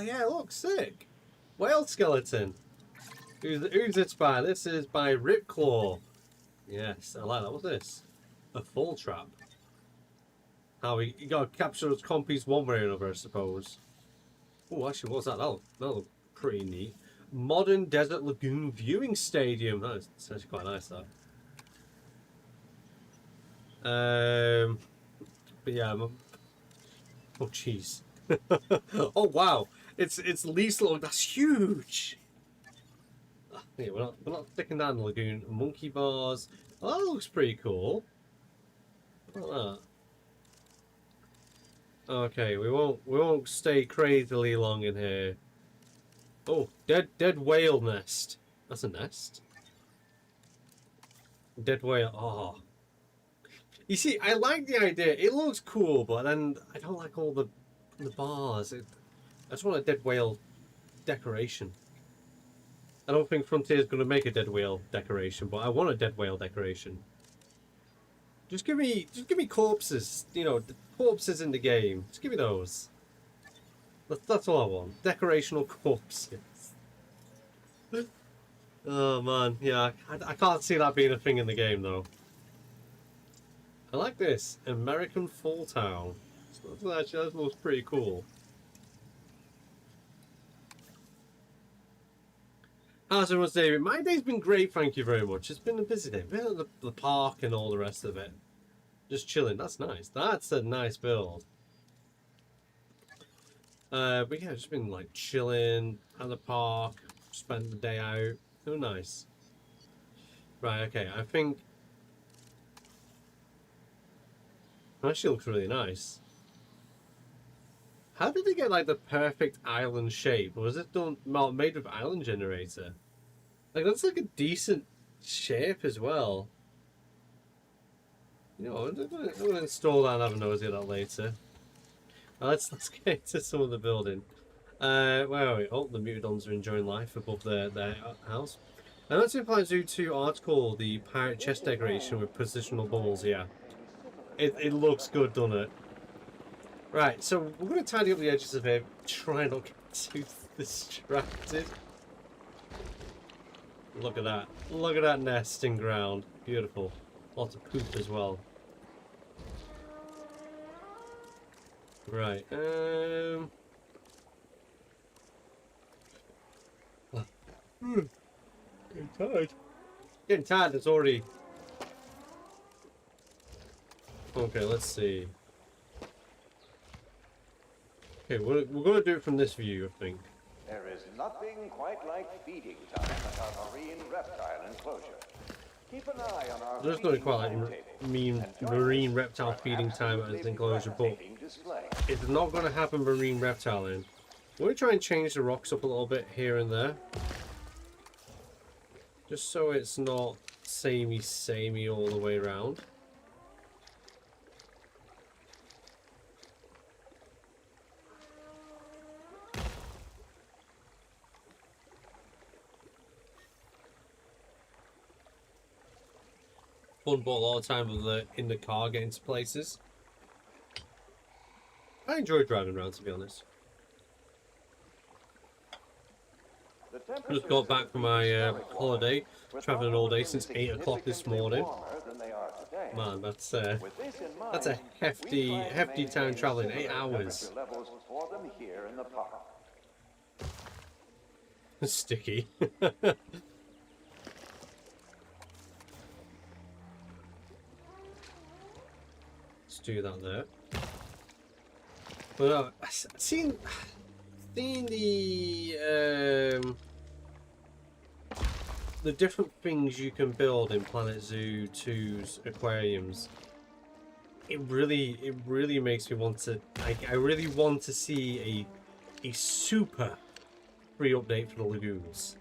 yeah, look, sick. Whale skeleton. Who's it by? This is by Ripclaw. Yes, I like that. What's this? A full trap. How you gotta capture those compies one way or another, I suppose. Oh, actually, what's that? That look pretty neat. Modern Desert Lagoon Viewing Stadium. That's actually quite nice, that. But yeah, oh jeez. Oh wow, it's least look. That's huge. Yeah, we're not sticking down the lagoon. Monkey bars. Oh, that looks pretty cool. Look at that. Okay, we won't stay crazily long in here. Oh, dead whale nest. That's a nest. Dead whale. Oh. You see, I like the idea. It looks cool, but then I don't like all the bars. I just want a dead whale decoration. I don't think Frontier's going to make a dead whale decoration, but I want a dead whale decoration. Just give me corpses. You know, the corpses in the game. Just give me those. That's all I want. Decorational corpses. Oh man, yeah, I can't see that being a thing in the game though. I like this American Fall Town. That looks pretty cool. How's everyone's day? My day's been great, thank you very much. It's been a busy day. Been at the park and all the rest of it. Just chilling. That's nice. That's a nice build. But yeah, just been like chilling at the park, spent the day out. Oh, nice. Right, okay, I think it actually looks really nice. How did they get like the perfect island shape? Was it done made with island generator? Like that's like a decent shape as well. You know, I'm gonna install that and have a nosy at that later. Let's get into some of the building. Where are we? Oh, the Mutadons are enjoying life above their house. And that's in Planet Zoo 2 article, the pirate chest decoration with positional bubbles, yeah. It looks good, doesn't it? Right, so we're going to tidy up the edges of it, try not to get too distracted. Look at that. Look at that nesting ground. Beautiful. Lots of poop as well. Right, Getting tired. Getting tired, it's already... Okay, let's see. Okay, we're going to do it from this view, I think. There is nothing quite like feeding time at our marine reptile enclosure. Keep an eye on our There's not quite like marine reptile feeding time at this enclosure, but it's not going to happen marine reptile in. We're going to try and change the rocks up a little bit here and there. Just so it's not samey all the way around. Fun, but a lot of time in the car getting to places. I enjoy driving around, to be honest. Just got back from my holiday, traveling all day since 8 o'clock this morning. Man, that's a hefty time traveling, 8 hours. Sticky. Let's do that there. But I've seen the different things you can build in Planet Zoo 2's aquariums. It really makes me want to. I really want to see a super free update for the lagoons.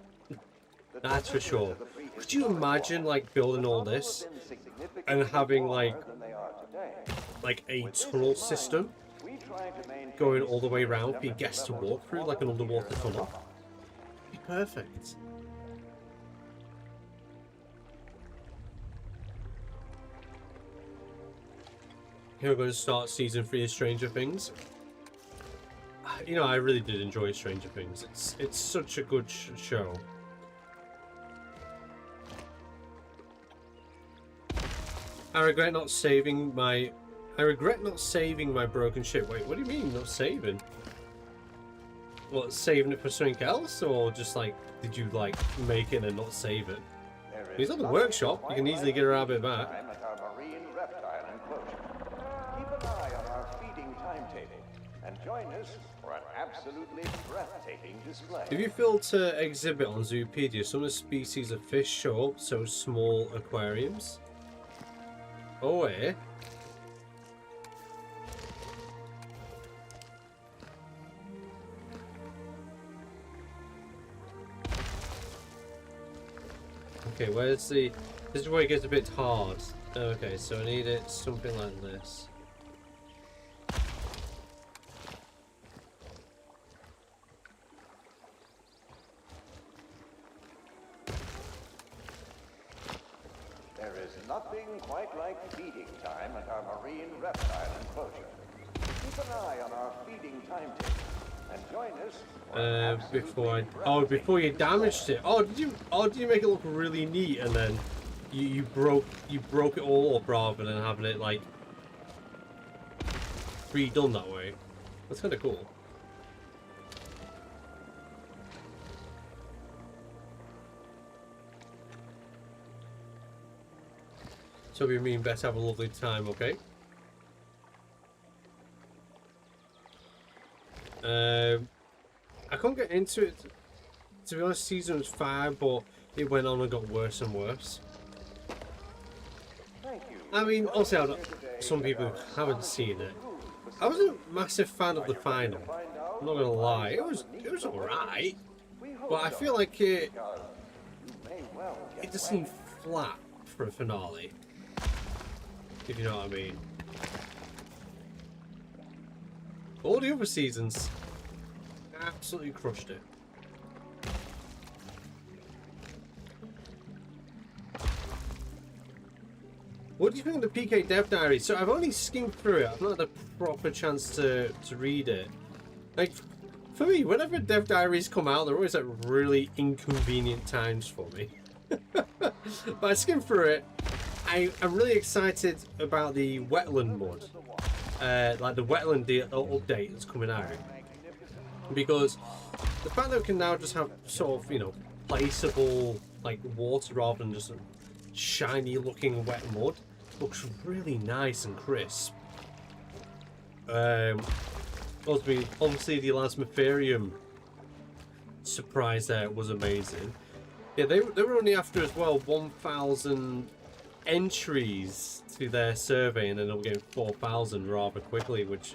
That's for sure. Could you imagine like building all this and having like a tunnel system going all the way around for your guests to walk through, like an underwater tunnel? It'd be perfect. Here we're going to start season 3 of Stranger Things. You know, I really did enjoy Stranger Things. It's such a good show. I regret not saving my... I regret not saving my broken ship. Wait, what do you mean not saving? What, saving it for something else? Or just like, did you like make it and not save it? He's at the workshop. You can easily get a rabbit back. At our marine reptile enclosure. Keep an eye on our feeding timetable and join us for an absolutely breathtaking display. If you filter exhibit on Zoopedia, some of the species of fish show up, so small aquariums. Oh, eh? Okay, where's the... This is where it gets a bit hard. Okay, so I need it something like this. There is nothing quite like feeding time at our marine reptile enclosure. Keep an eye on our feeding timetable and join us for an absolutely before you damaged it. Oh, did you make it look really neat and then you broke it all up rather than having it like redone that way? That's kind of cool. So we mean better have a lovely time, okay? I can't get into it. To be honest, season was fine, but it went on and got worse and worse. I mean, also, some people haven't seen it. I was a massive fan of the final. I'm not gonna lie, it was alright, but I feel like it just seemed flat for a finale. If you know what I mean. All the other seasons absolutely crushed it. What do you think of the PK Dev Diary? So I've only skimmed through it. I've not had a proper chance to read it. Like, for me, whenever Dev Diaries come out, they're always at really inconvenient times for me. But I skimmed through it. I'm really excited about the wetland mod. Like the wetland update that's coming out. Because the fact that we can now just have sort of, you know, placeable like water rather than just a shiny looking wet mud looks really nice and crisp. Obviously the Elasmotherium surprise there was amazing. Yeah, they were only after as well 1,000 entries to their survey, and then they were getting 4,000 rather quickly, which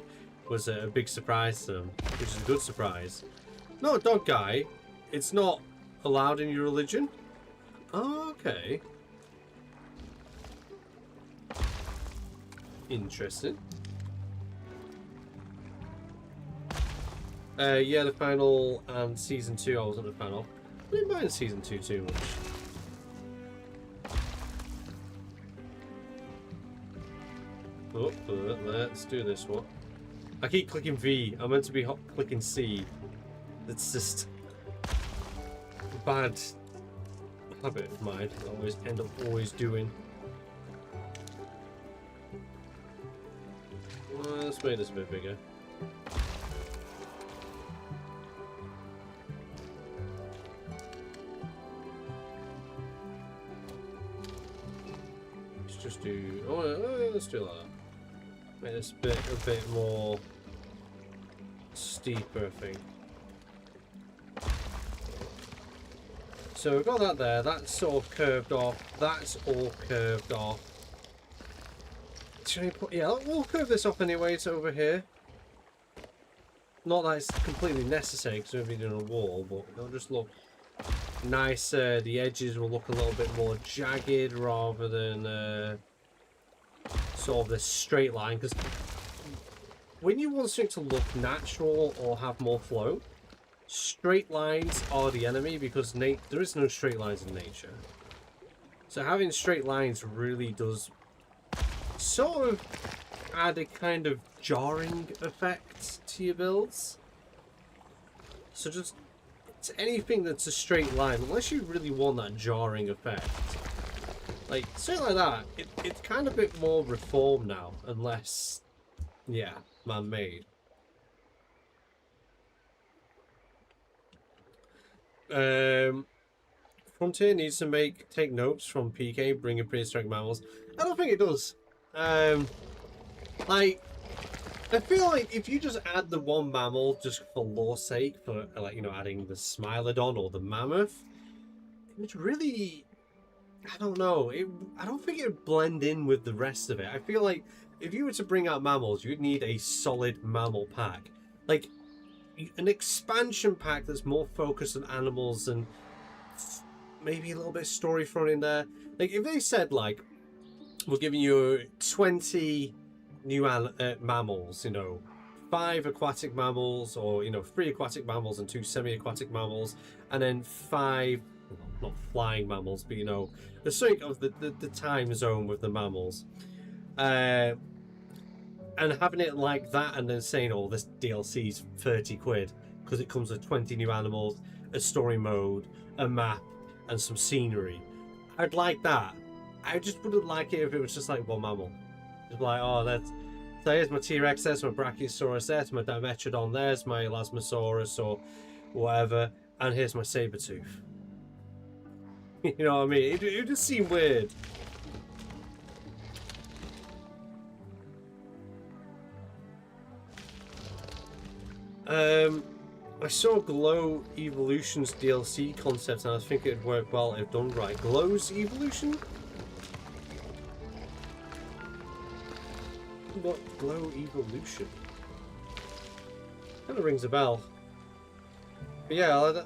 was a big surprise to them, which is a good surprise. No, a dog guy, it's not allowed in your religion? Oh, okay. Interesting. Yeah, the final and season 2 I wasn't a fan of. I didn't mind season 2 too much. Oh, let's do this one. I keep clicking V. I'm meant to be clicking C. It's just a bad habit of mine. I always end up doing. Let's make this a bit bigger. Let's just do. Oh, let's do that. Make this a bit more steeper, I think. So we've got that there. That's sort of curved off. That's all curved off. Should I put? Yeah, we'll curve this off anyways over here. Not that it's completely necessary because we've been doing a wall, but it'll just look nicer. The edges will look a little bit more jagged rather than sort of this straight line. Because when you want something to look natural or have more flow, straight lines are the enemy because there is no straight lines in nature. So having straight lines really does sort of add a kind of jarring effect to your builds. So just anything that's a straight line, unless you really want that jarring effect, Like, something like that, it's kind of a bit more reformed now, and less, yeah, man-made. Frontier needs to take notes from PK, bringing prehistoric mammals. I don't think it does. Like, I feel like if you just add the one mammal just for lore's sake, for like, you know, adding the Smilodon or the mammoth, it's really, I don't know. I don't think it would blend in with the rest of it. I feel like if you were to bring out mammals, you'd need a solid mammal pack, like an expansion pack that's more focused on animals and maybe a little bit of story thrown in there. Like if they said like, we're giving you 20 new mammals, you know, 5 aquatic mammals, or, you know, 3 aquatic mammals and 2 semi-aquatic mammals, and then 5, well, not flying mammals, but, you know, the sort of the time zone with the mammals. And having it like that, and then saying, oh, this DLC's 30 quid, because it comes with 20 new animals, a story mode, a map, and some scenery. I'd like that. I just wouldn't like it if it was just like one mammal. Just like, oh, so here's my T-Rex, there's my Brachiosaurus, there's my Dimetrodon, there's my Elasmosaurus or whatever, and here's my Sabertooth. You know what I mean? It just seemed weird. I saw Glow Evolution's DLC concept and I think it'd work well if done right. Glow's Evolution? What? Glow Evolution? Kind of rings a bell. But yeah,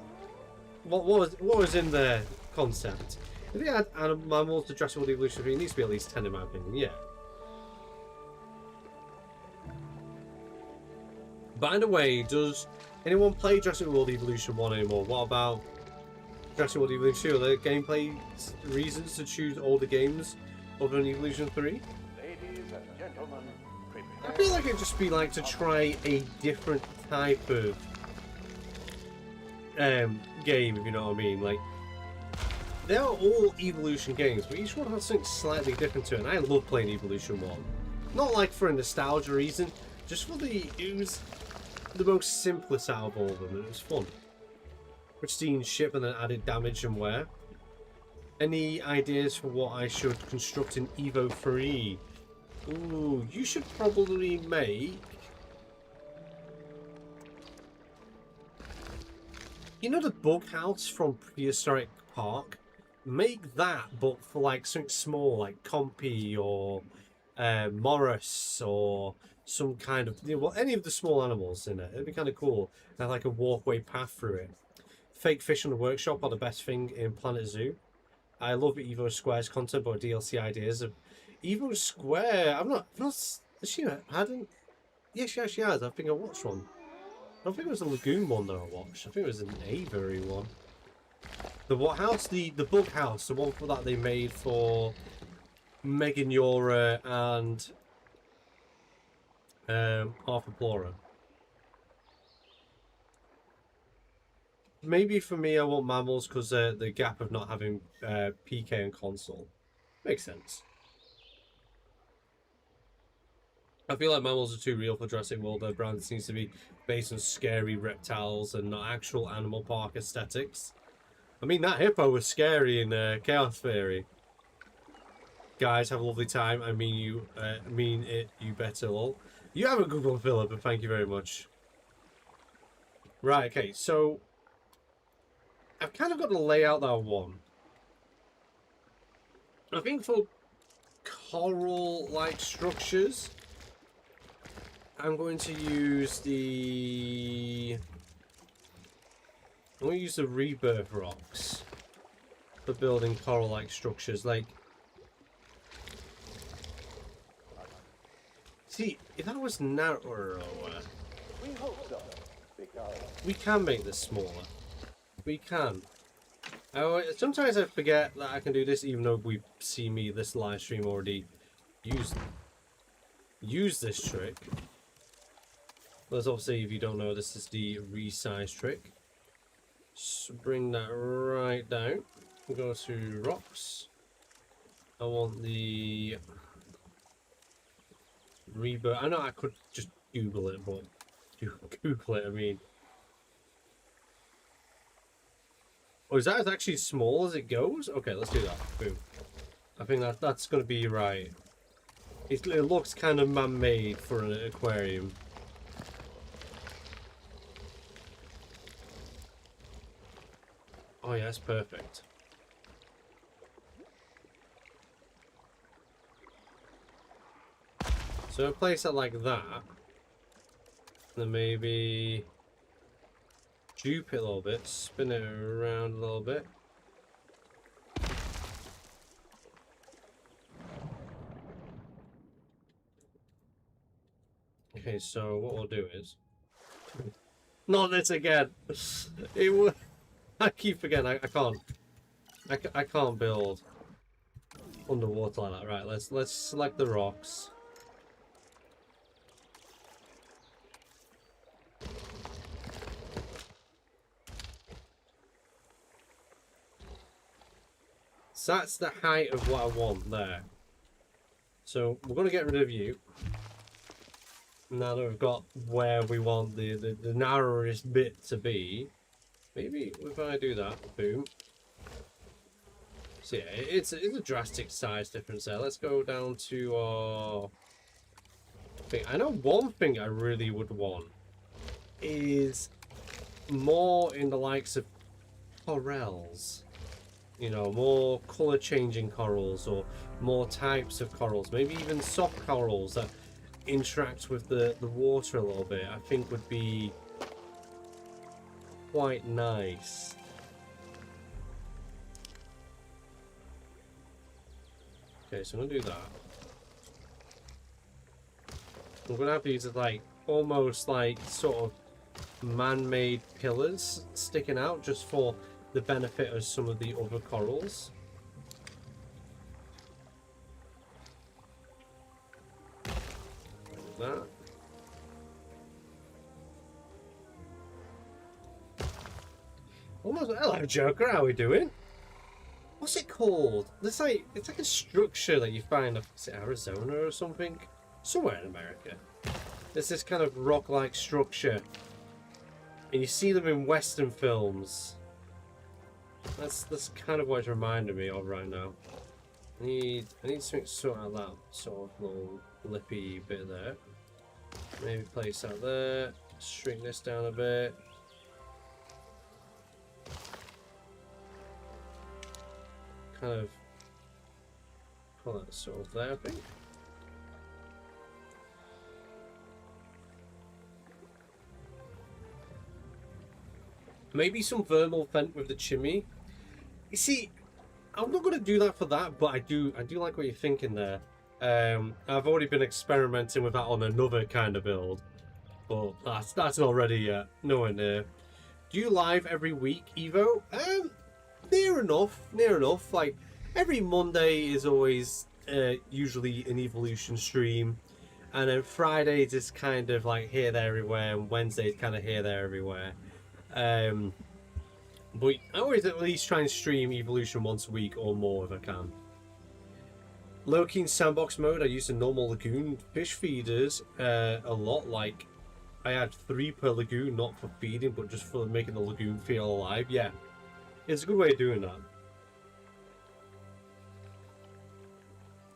what was in their concept? If they add mammals to Jurassic World Evolution 3, it needs to be at least 10 in my opinion, yeah. By the way, does anyone play Jurassic World Evolution 1 anymore? What about Jurassic World Evolution 2? Are there gameplay reasons to choose older games other than Evolution 3? Ladies and gentlemen, I feel like it'd just be like to try a different type of game, if you know what I mean. Like, they are all Evolution games, but each one has something slightly different to it, and I love playing Evolution 1. Not like for a nostalgia reason, just for it was the most simplest out of all of them, and it was fun. Pristine ship and then added damage and wear. Any ideas for what I should construct in Evo 3? Ooh, you should probably make... You know the bug house from Prehistoric Park? Make that, but for like something small, like Compy or Morris or some kind of, you know, well, any of the small animals in it. It'd be kind of cool. Have like a walkway path through it. Fake fish on the workshop are the best thing in Planet Zoo. I love Evo Square's content, but DLC ideas of Evo Square. I've not she hadn't. Yeah, she actually has. I think I watched one. I don't think it was the Lagoon one that I watched. I think it was an Avery one. The what house? The bug house, the one that they made for Megalodon and Arthroplora. Maybe for me, I want mammals because the gap of not having PK and console makes sense. I feel like mammals are too real for Jurassic World. Their brand seems to be based on scary reptiles and not actual animal park aesthetics. I mean, that hippo was scary in Chaos Theory. Guys, have a lovely time. I mean it. You better, lol. You have a good one, Philip, but thank you very much. Right, okay, so I've kind of got to lay out that one. I think for coral-like structures, I'm going to use the rebirth rocks for building coral-like structures. Like, see, if that was narrower, we hope so, because we can make this smaller. We can. Sometimes I forget that I can do this, even though we've seen me this live stream already use this trick. But obviously, if you don't know, this is the resize trick. So bring that right down. We'll go to rocks. I want the rebirth. I know I could just Google it, but Google it, I mean. Oh, is that as actually small as it goes? Okay, let's do that. Boom. I think that's going to be right. It looks kind of man-made for an aquarium. Oh yeah, that's perfect. So I place it like that. Then maybe dupe it a little bit, spin it around a little bit. Okay, so what we'll do is not this again. It would. I keep forgetting. I can't. I can't build underwater like that. Right. Let's select the rocks. So that's the height of what I want there. So we're going to get rid of you. Now that we've got where we want the narrowest bit to be. Maybe if I do that, boom. So yeah, it's a drastic size difference there. Let's go down to our thing. I know one thing I really would want is more in the likes of corals. You know, more colour changing corals or more types of corals. Maybe even soft corals that interact with the water a little bit. I think would be quite nice. Okay, so I'm gonna do that. I'm gonna have these as like almost like sort of man-made pillars sticking out just for the benefit of some of the other corals. Like that. Almost. Hello, Joker. How are we doing? What's it called? It's like a structure that you find. Is it Arizona or something? Somewhere in America. There's this kind of rock-like structure, and you see them in Western films. That's kind of what it's reminding me of right now. I need something sort of that sort of little lippy bit there. Maybe place that there. Shrink this down a bit. Kind of pull that sort of there, I think. Maybe some thermal vent with the chimney. You see, I'm not going to do that for that, but I do like what you're thinking there. I've already been experimenting with that on another kind of build, but that's not ready yet. Nowhere near. Do you live every week, Evo? Near enough. Like every Monday is always usually an evolution stream, and then Fridays is kind of like here, there, everywhere, and Wednesdays kind of here, there, everywhere. But I always at least try and stream evolution once a week or more if I can. Low-key sandbox mode, I use the normal lagoon fish feeders a lot. Like I had 3 per lagoon, not for feeding, but just for making the lagoon feel alive. Yeah, it's a good way of doing that.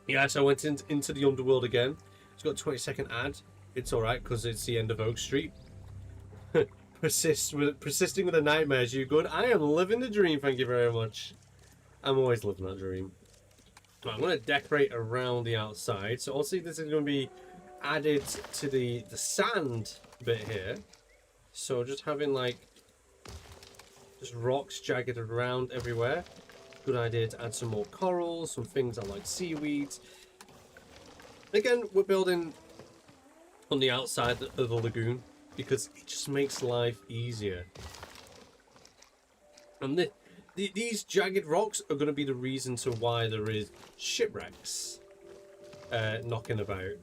Yeah, so I went into the underworld again. It's got a 20-second ad. It's alright because it's the end of Oak Street. Persisting with the nightmares, you good? I am living the dream, thank you very much. I'm always living that dream. Right, I'm going to decorate around the outside. So obviously this is going to be added to the sand bit here. So just having like just rocks jagged around everywhere. Good idea to add some more corals, some things that like seaweeds. Again, we're building on the outside of the lagoon, because it just makes life easier. And these jagged rocks are going to be the reason to why there is shipwrecks knocking about.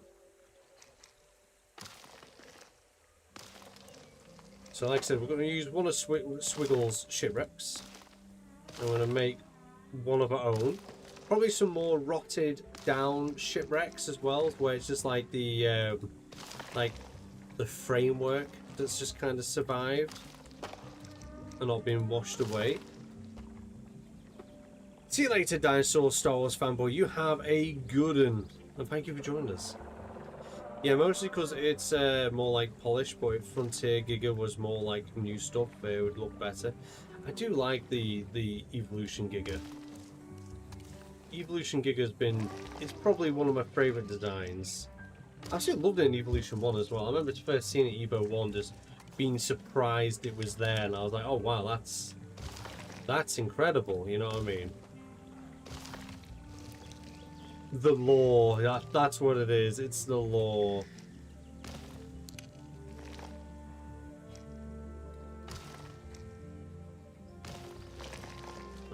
So like I said, we're going to use one of Swiggle's shipwrecks. I'm going to make one of our own. Probably some more rotted down shipwrecks as well, where it's just like the framework that's just kind of survived and not been washed away. See you later, Dinosaur Star Wars fanboy. You have a good one, and thank you for joining us. Yeah, mostly because it's more like polished, but if Frontier Giga was more like new stuff, it would look better. I do like the Evolution Giga. Evolution Giga's been, it's probably one of my favourite designs. I actually loved it in Evolution 1 as well. I remember first seeing it Evo 1, just being surprised it was there, and I was like, oh wow, that's incredible, you know what I mean? The lore, that's what it is, it's the lore.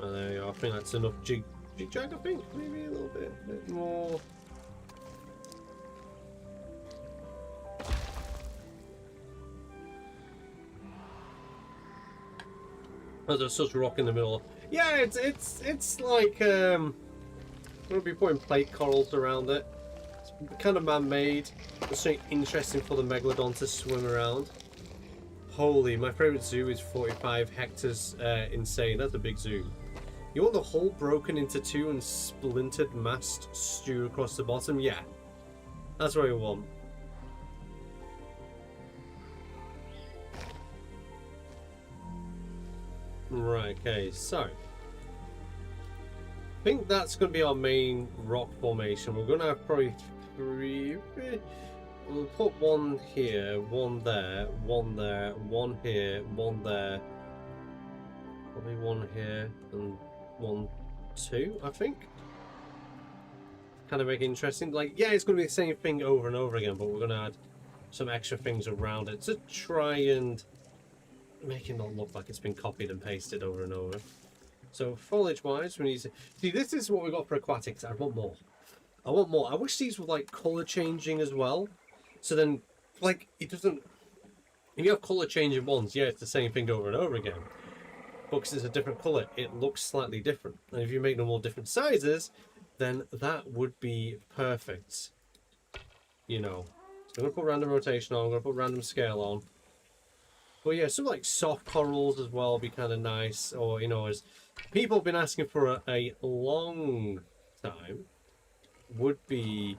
Oh, there you go, I think that's enough jig jag, I think, maybe a little bit more. Oh, there's such a rock in the middle. Yeah, it's like we'll be putting plate corals around it. It's kind of man-made. It's something interesting for the Megalodon to swim around. Holy, my favourite zoo is 45 hectares. Insane. That's a big zoo. You want the hull broken into two and splintered mast stew across the bottom? Yeah, that's what we want. Right, okay, so I think that's going to be our main rock formation. We're going to have probably three. We'll put one here, one there, one there, one here, one there. Probably one here and one, two, I think. Kind of make it interesting. Like, yeah, it's going to be the same thing over and over again, but we're going to add some extra things around it to try and make it not look like it's been copied and pasted over and over. So foliage wise, we need to see, this is what we got for aquatics. I want more. I want more. I wish these were like color changing as well, so then like it doesn't, if you have color changing ones, yeah, it's the same thing over and over again, but because it's a different color, it looks slightly different. And if you make them all different sizes, then that would be perfect, you know. So I'm gonna put random rotation on, I'm gonna put random scale on. But yeah, some like soft corals as well would be kind of nice. Or, you know, as people have been asking for a long time, would be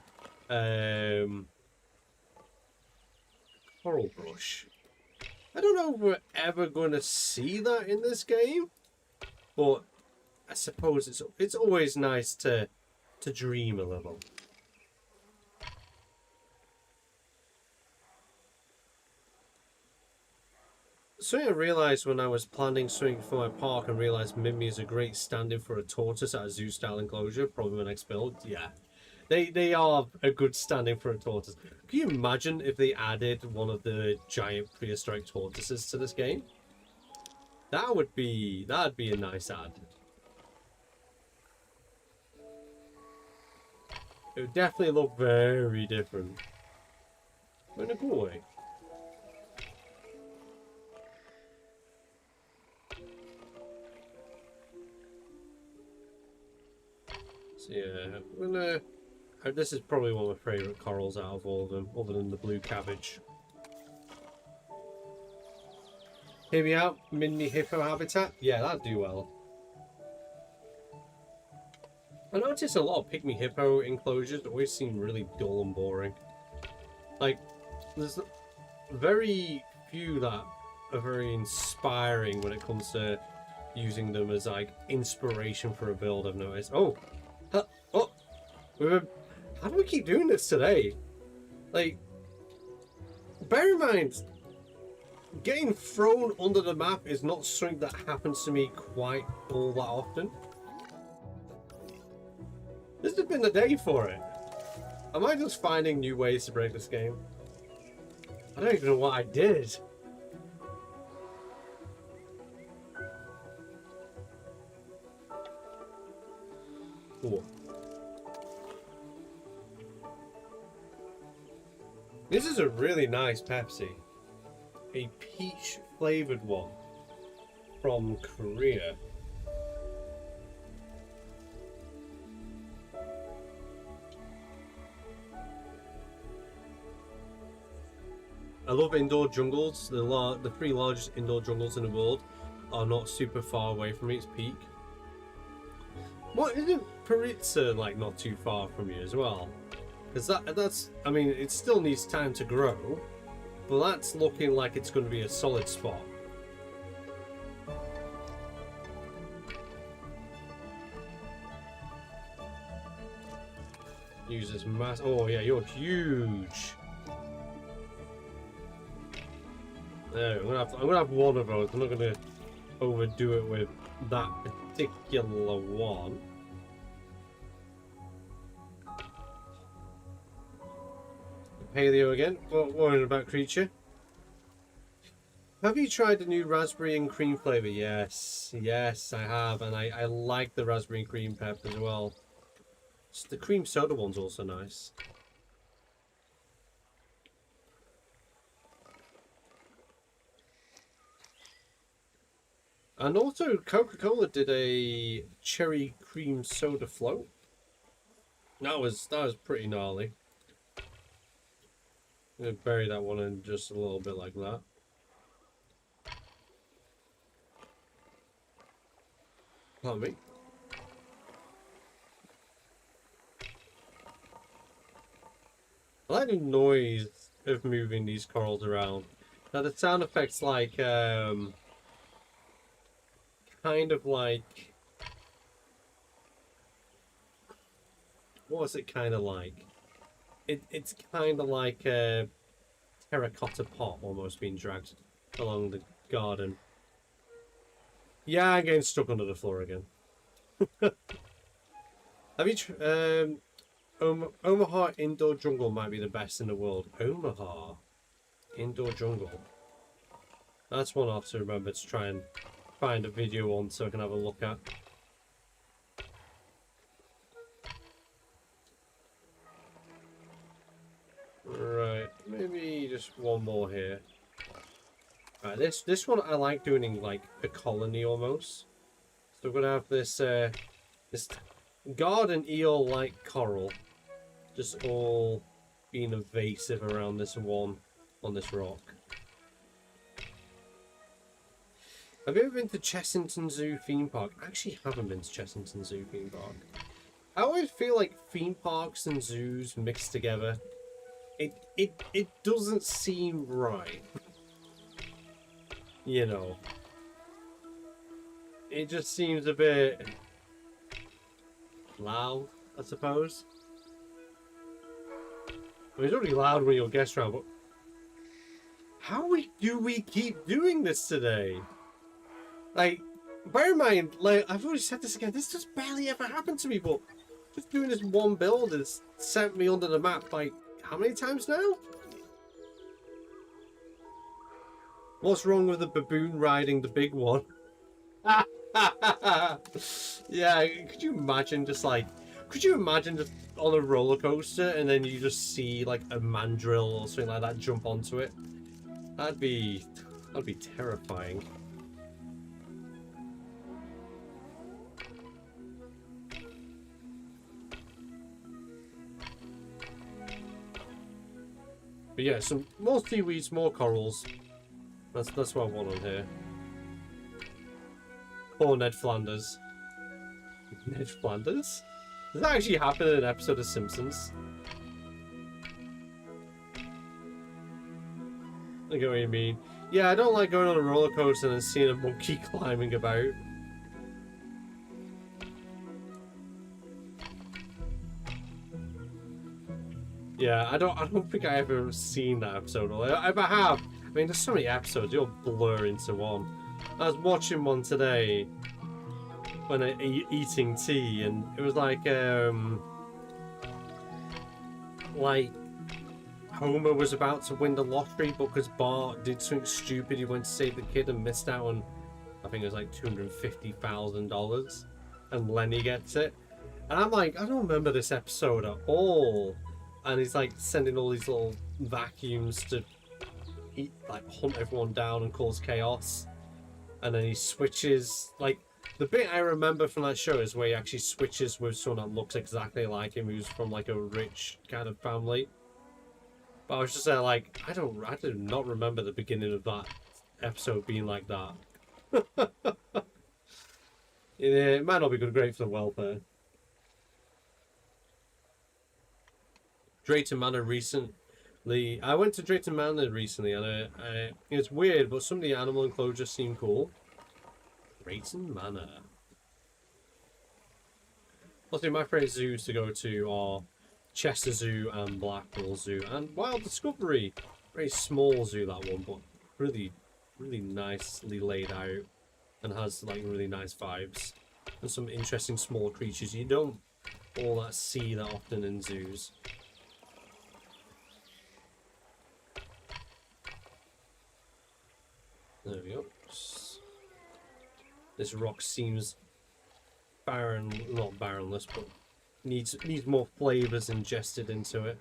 coral brush. I don't know if we're ever going to see that in this game, but I suppose it's always nice to dream a little. Something I realised when I was planning something for my park and realised Mimi is a great stand-in for a tortoise at a zoo-style enclosure, probably my next build. Yeah, they are a good stand-in for a tortoise. Can you imagine if they added one of the giant prehistoric tortoises to this game? That'd be a nice add. It would definitely look very different, but in a cool way. So yeah, I'm gonna. This is probably one of my favourite corals out of all of them, other than the blue cabbage. Hear me out, mini hippo habitat. Yeah, that'd do well. I noticed a lot of pygmy hippo enclosures always seem really dull and boring. Like, there's very few that are very inspiring when it comes to using them as like inspiration for a build. I've noticed. Oh. Oh, how do we keep doing this today? Like, bear in mind, getting thrown under the map is not something that happens to me quite all that often. This has been the day for it. Am I just finding new ways to break this game? I don't even know what I did. Ooh. This is a really nice Pepsi. A peach flavored one from Korea. I love indoor jungles. The three largest indoor jungles in the world are not super far away from its peak. What isn't Paritsa like not too far from you as well? Because that's I mean it still needs time to grow, but that's looking like it's going to be a solid spot. Use this mass. Oh yeah, you're huge. There, I'm gonna have one of those. I'm not gonna overdo it with that particular one. Paleo again. What worrying about, creature? Have you tried the new raspberry and cream flavor? Yes, yes, I have, and I like the raspberry and cream pep as well. The cream soda one's also nice. And also, Coca-Cola did a cherry cream soda float. That was pretty gnarly. I'm gonna bury that one in just a little bit like that. Pardon me. I like the noise of moving these corals around. Now the sound effect's like kind of like, what was it kind of like? It's kind of like a terracotta pot almost being dragged along the garden. Yeah, I'm getting stuck under the floor again. Have you Omaha Indoor Jungle might be the best in the world. Omaha Indoor Jungle. That's one I have to remember to try and find a video on so I can have a look at. Right, maybe just one more here. Right, this one I like doing in like a colony almost. So we're gonna have this this garden eel-like coral, just all being evasive around this one on this rock. Have you ever been to Chessington Zoo theme park? I actually haven't been to Chessington Zoo theme park. I always feel like theme parks and zoos mixed together. It doesn't seem right. You know. It just seems a bit loud, I suppose. I mean, it's already loud when you're guest around, but how do we keep doing this today? Like, bear in mind, like, I've already said this again, this just barely ever happened to me, but just doing this one build has sent me under the map, like, how many times now? What's wrong with the baboon riding the big one? Yeah, could you imagine just like, could you imagine just on a roller coaster and then you just see like a mandrill or something like that jump onto it? That'd be terrifying. But yeah, some more seaweeds, more corals. That's what I want on here. Poor Ned Flanders. Ned Flanders? Does that actually happen in an episode of Simpsons? I get what you mean. Yeah, I don't like going on a roller coaster and seeing a monkey climbing about. Yeah, I don't think I ever seen that episode. If I have, I mean, there's so many episodes, you'll blur into one. I was watching one today when eating tea, and it was like Homer was about to win the lottery, but because Bart did something stupid, he went to save the kid and missed out on, I think it was like $250,000, and Lenny gets it. And I'm like, I don't remember this episode at all. And he's like sending all these little vacuums to hunt everyone down and cause chaos. And then he switches, like, the bit I remember from that show is where he actually switches with someone that looks exactly like him, who's from like a rich kind of family. But I was just saying, like, I do not remember the beginning of that episode being like that. It might not be great for the welfare. Drayton Manor recently. I went to Drayton Manor recently, and it's weird, but some of the animal enclosures seem cool. Drayton Manor. Also, my favourite zoos to go to are Chester Zoo and Blackpool Zoo and Wild Discovery. Very small zoo, that one, but really, really nicely laid out and has like really nice vibes and some interesting small creatures you don't all that see that often in zoos. There we go. This rock seems barren, not barrenless, but needs more flavors ingested into it.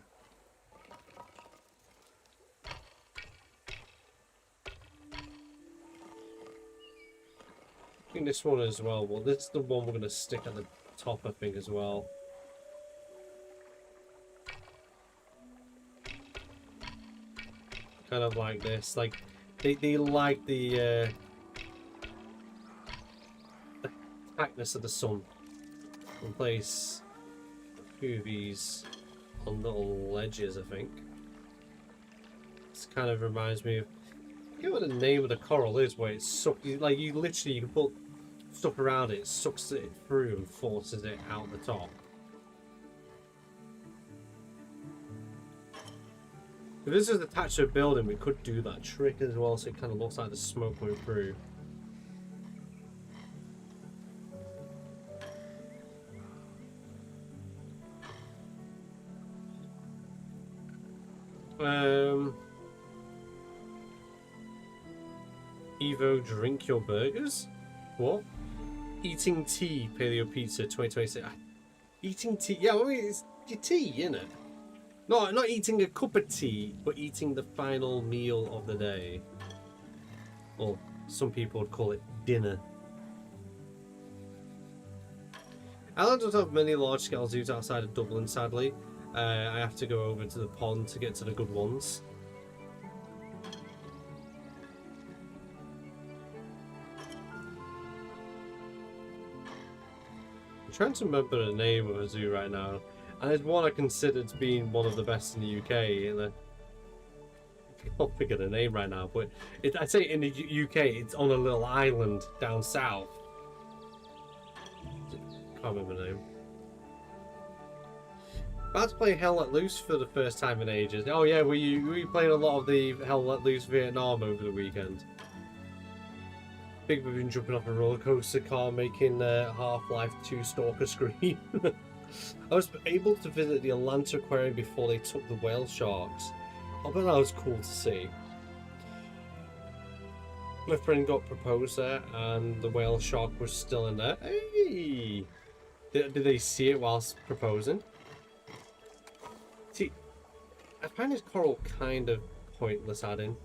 I think this one as well. Well, this is the one we're going to stick at the top, I think, as well. Kind of like this. Like, they like the tightness of the sun. We'll place a few of these on little ledges, I think. This kind of reminds me of, I forget what the name of the coral is, where it's sucked, like you literally, you can put stuff around it, sucks it through and forces it out the top. If this is attached to a building, we could do that trick as well, so it kind of looks like the smoke going through. Evo, drink your burgers? What? Eating tea, Paleo Pizza 2026. Eating tea? Yeah, I mean, it's your tea, isn't it? No, not eating a cup of tea, but eating the final meal of the day. Or some people would call it dinner. Ireland doesn't have many large-scale zoos outside of Dublin, sadly. I have to go over to the pond to get to the good ones. I'm trying to remember the name of a zoo right now, and it's one I consider to being one of the best in the UK. And I can't figure the name right now, but I'd say in the UK it's on a little island down south. Can't remember the name. About to play Hell Let Loose for the first time in ages. Oh yeah, were you playing a lot of the Hell Let Loose Vietnam over the weekend? Big been jumping off a roller coaster car, making Half-Life 2 Stalker scream. I was able to visit the Atlanta Aquarium before they took the whale sharks. I bet that was cool to see. My friend got proposed there, and the whale shark was still in there. Hey! Did they see it whilst proposing? See, I find this coral kind of pointless adding,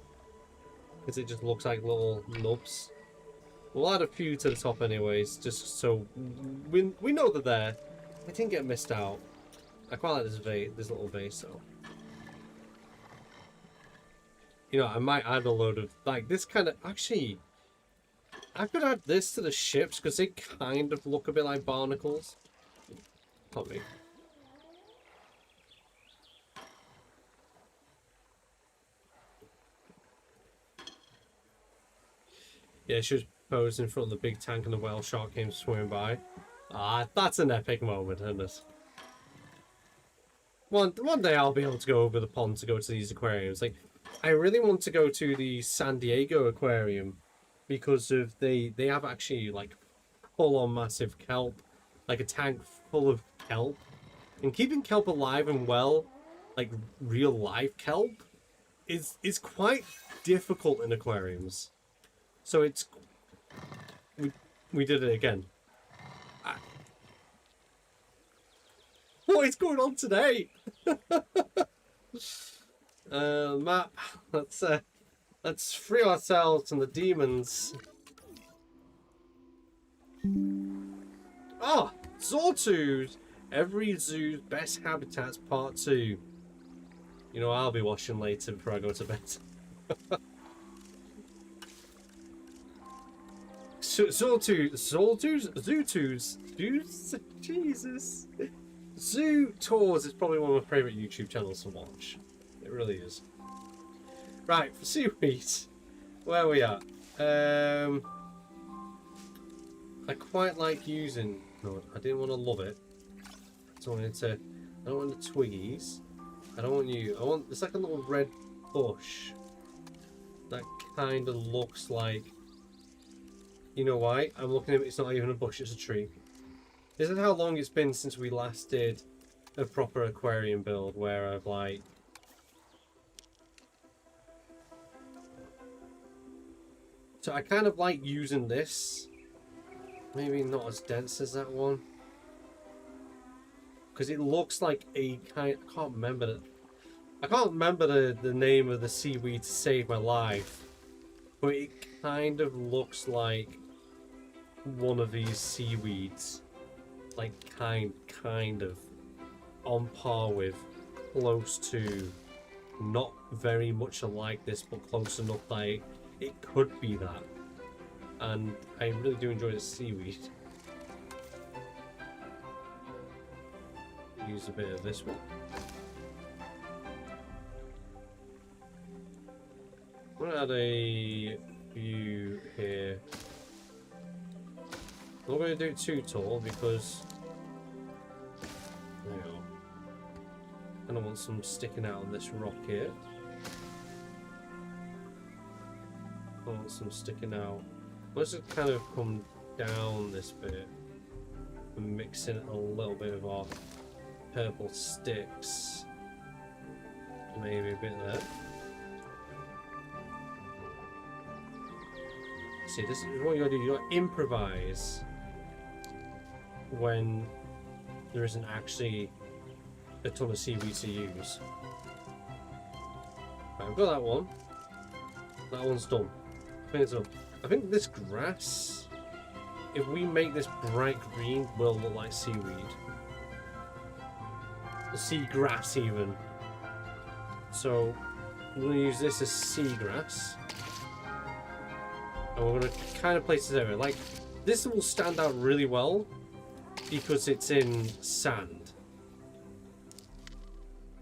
because it just looks like little nubs. We'll add a few to the top anyways, just so we know they're there. I didn't get missed out. I quite like this little vase though. You know, I might add a load of like this kind of. Actually, I could add this to the ships because they kind of look a bit like barnacles. Not me. Yeah, she was posed in front of the big tank and the whale shark came swimming by. Ah, that's an epic moment, isn't it? One day I'll be able to go over the pond to go to these aquariums. Like, I really want to go to the San Diego aquarium because of they have actually like full-on massive kelp, like a tank full of kelp, and keeping kelp alive and well, like real life kelp, is quite difficult in aquariums. So it's we did it again. What is going on today? Map. Let's free ourselves from the demons. Ah, Sawtooth. Every zoo's best habitats, part 2. You know, I'll be washing later before I go to bed. Jesus. Zoo Tours is probably one of my favourite YouTube channels to watch. It really is. Right, for seaweed, where are we at? I quite like using. No, I didn't want to love it. So I wanted to. I don't want the twiggies. I don't want you. I want. It's like a little red bush. That kind of looks like. You know why? I'm looking at it. It's not even a bush. It's a tree. This is how long it's been since we last did a proper aquarium build where I've like. So I kind of like using this. Maybe not as dense as that one. Because it looks like a kind... I can't remember the name of the seaweed to save my life. But it kind of looks like one of these seaweeds. Like kind of on par with, close to, not very much alike this, but close enough like it could be that. And I really do enjoy the seaweed. Use a bit of this one. I'm gonna add a view here. I'm not going to do it too tall because there we go. And I want some sticking out on this rock here. I want some sticking out. Let's just kind of come down this bit and mix in a little bit of our purple sticks. Maybe a bit there. See, this is what you gotta do. You gotta improvise when there isn't actually a ton of seaweed to use. Right, I've got that one. That one's done. I think it's done. I think this grass, if we make this bright green, will look like seaweed. Seagrass even. So we're going to use this as seagrass. And we're going to kind of place it there. Like, this will stand out really well because it's in sand.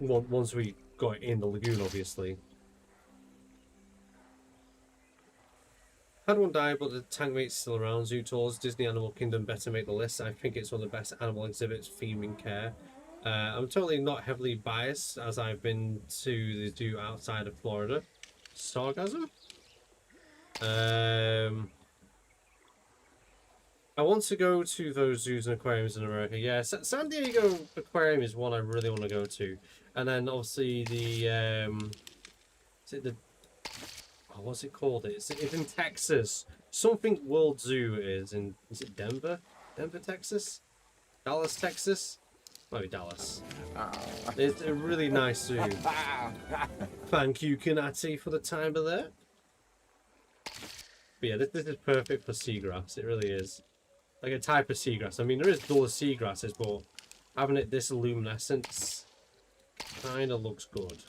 Once we got it in the lagoon, obviously. Had one die, but the tank mate's still around. Zoo Tours, Disney Animal Kingdom better make the list. I think it's one of the best animal exhibits, theming care. I'm totally not heavily biased, as I've been to the zoo outside of Florida. Sargassum? I want to go to those zoos and aquariums in America. Yeah, San Diego Aquarium is one I really want to go to. And then obviously the, is it the, oh, what's it called? It's in Texas. Something World Zoo is it Denver? Denver, Texas? Dallas, Texas? Maybe Dallas. It's a really nice zoo. Thank you, Kanati, for the timer there. But yeah, this is perfect for seagrass. It really is. Like a type of seagrass. I mean, there is duller seagrasses, but having it this luminescence kind of looks good.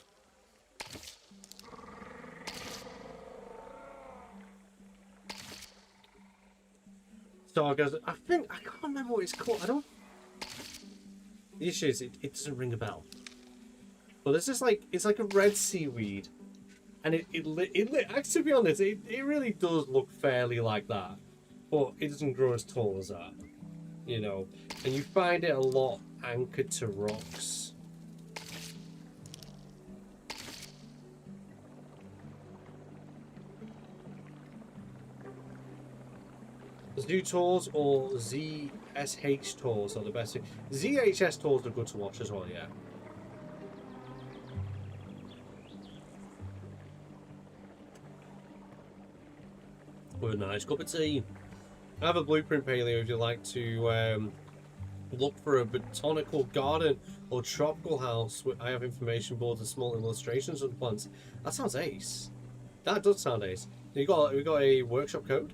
Stargazer. I can't remember what it's called. I don't. The issue is it doesn't ring a bell. But it's just like, it's like a red seaweed. And actually, to be honest, it really does look fairly like that. But it doesn't grow as tall as that. You know. And you find it a lot anchored to rocks. Zoo tours or ZSH tours are the best. ZHS tours are good to watch as well, yeah. With a nice cup of tea. I have a blueprint paleo if you like to look for a botanical garden or tropical house. I have information boards and small illustrations of the plants. That sounds ace. That does sound ace. We got a workshop code.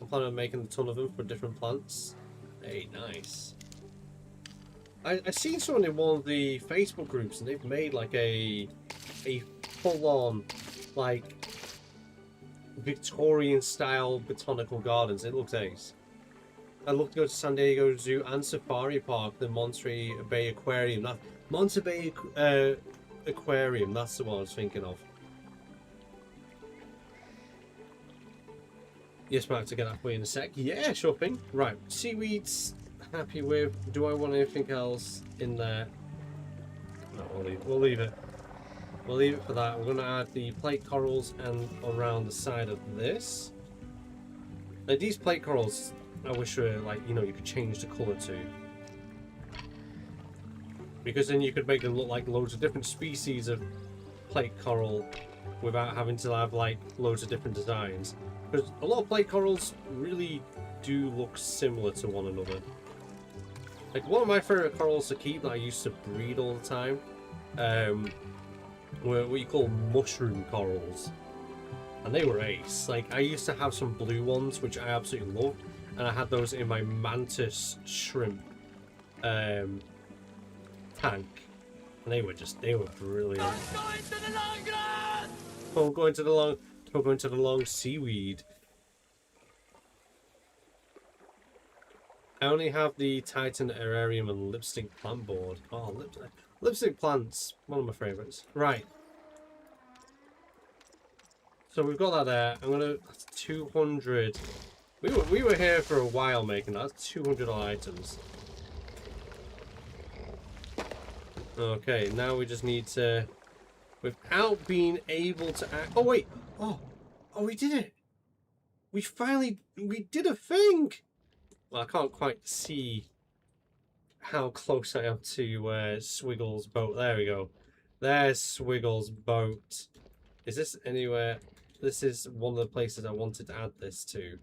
I'm planning on making a ton of them for different plants. Hey, nice. I seen someone in one of the Facebook groups and they've made like a a full-on, like, Victorian-style botanical gardens. It looks ace. I'd love to go to San Diego Zoo and Safari Park, the Monterey Bay Aquarium. That Monterey Bay Aquarium, that's the one I was thinking of. Yes, Mark, to get that for you in a sec. Yeah, sure thing. Right, seaweeds, happy with. Do I want anything else in there? No, we'll leave it. We'll leave it for that. We're going to add the plate corals and around the side of this. Now, these plate corals, I wish like, you know, you could change the colour to. Because then you could make them look like loads of different species of plate coral without having to have like loads of different designs. Because a lot of plate corals really do look similar to one another. Like one of my favourite corals to keep that I used to breed all the time were what you call mushroom corals. And they were ace. Like I used to have some blue ones which I absolutely loved. And I had those in my mantis shrimp tank. And they were brilliant. Don't go into the long seaweed. I only have the Titan Aerarium and Lipstick Plant board. Oh, Lipstick Plant's one of my favourites. Right. So we've got that there. That's 200. We were here for a while making that. That's 200 items. Okay, now we just need to, without being able to act. Oh wait. Oh, we did it. We did a thing. Well, I can't quite see how close I am to Swiggle's boat. There we go. There's Swiggle's boat. Is this anywhere? This is one of the places I wanted to add this to.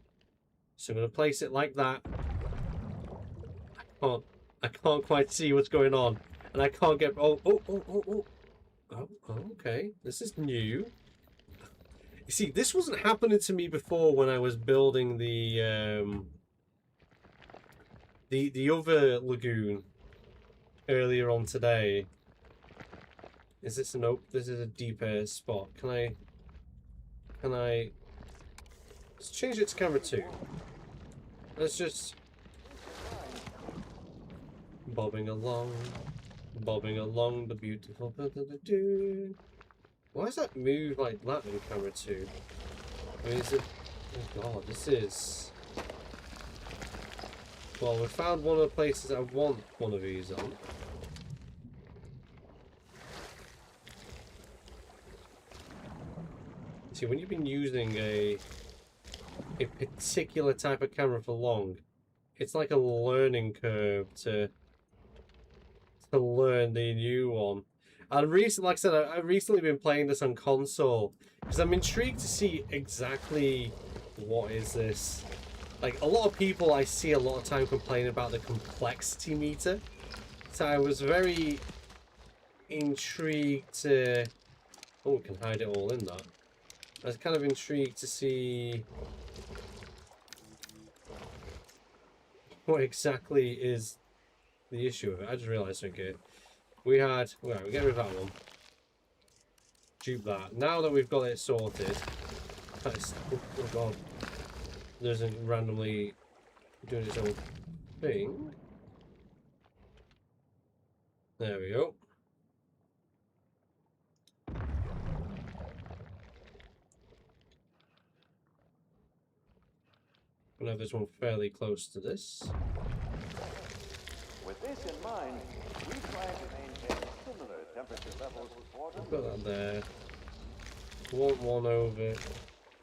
So I'm going to place it like that. I can't quite see what's going on. And I can't get... Oh, okay. This is new. You see, this wasn't happening to me before when I was building the other lagoon earlier on today. Is this an open? This is a deeper spot. Can I? Let's change it to camera 2. Let's just bobbing along the beautiful. Why does that move like that in camera 2? I mean, is it? Oh god, this is. Well, we found one of the places I want one of these on. See, when you've been using a particular type of camera for long, it's like a learning curve to learn the new one. And recently, like I said, I've recently been playing this on console because I'm intrigued to see exactly what is this. Like, a lot of people I see a lot of time complain about the complexity meter. So I was very intrigued to... Oh, we can hide it all in that. I was kind of intrigued to see what exactly is the issue of it. I just realised, okay, we get rid of that one. Dupe that. Now that we've got it sorted, oh god. Doesn't randomly doing its own thing. There we go. We'll have this one fairly close to this. With this in mind, we try to maintain similar temperature levels for them. Put that there. Want one over.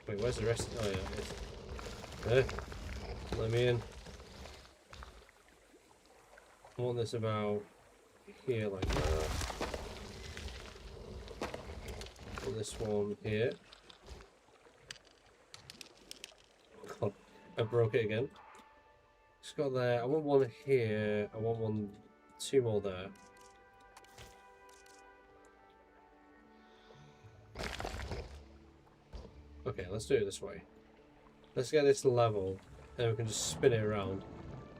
Wait, where's the rest? Oh yeah, it's there. Let me in. I want this about here like that. Put this one here. God, I broke it again. Just got there. I want one here. I want 2 more there. Okay, let's do it this way. Let's get this level, then we can just spin it around.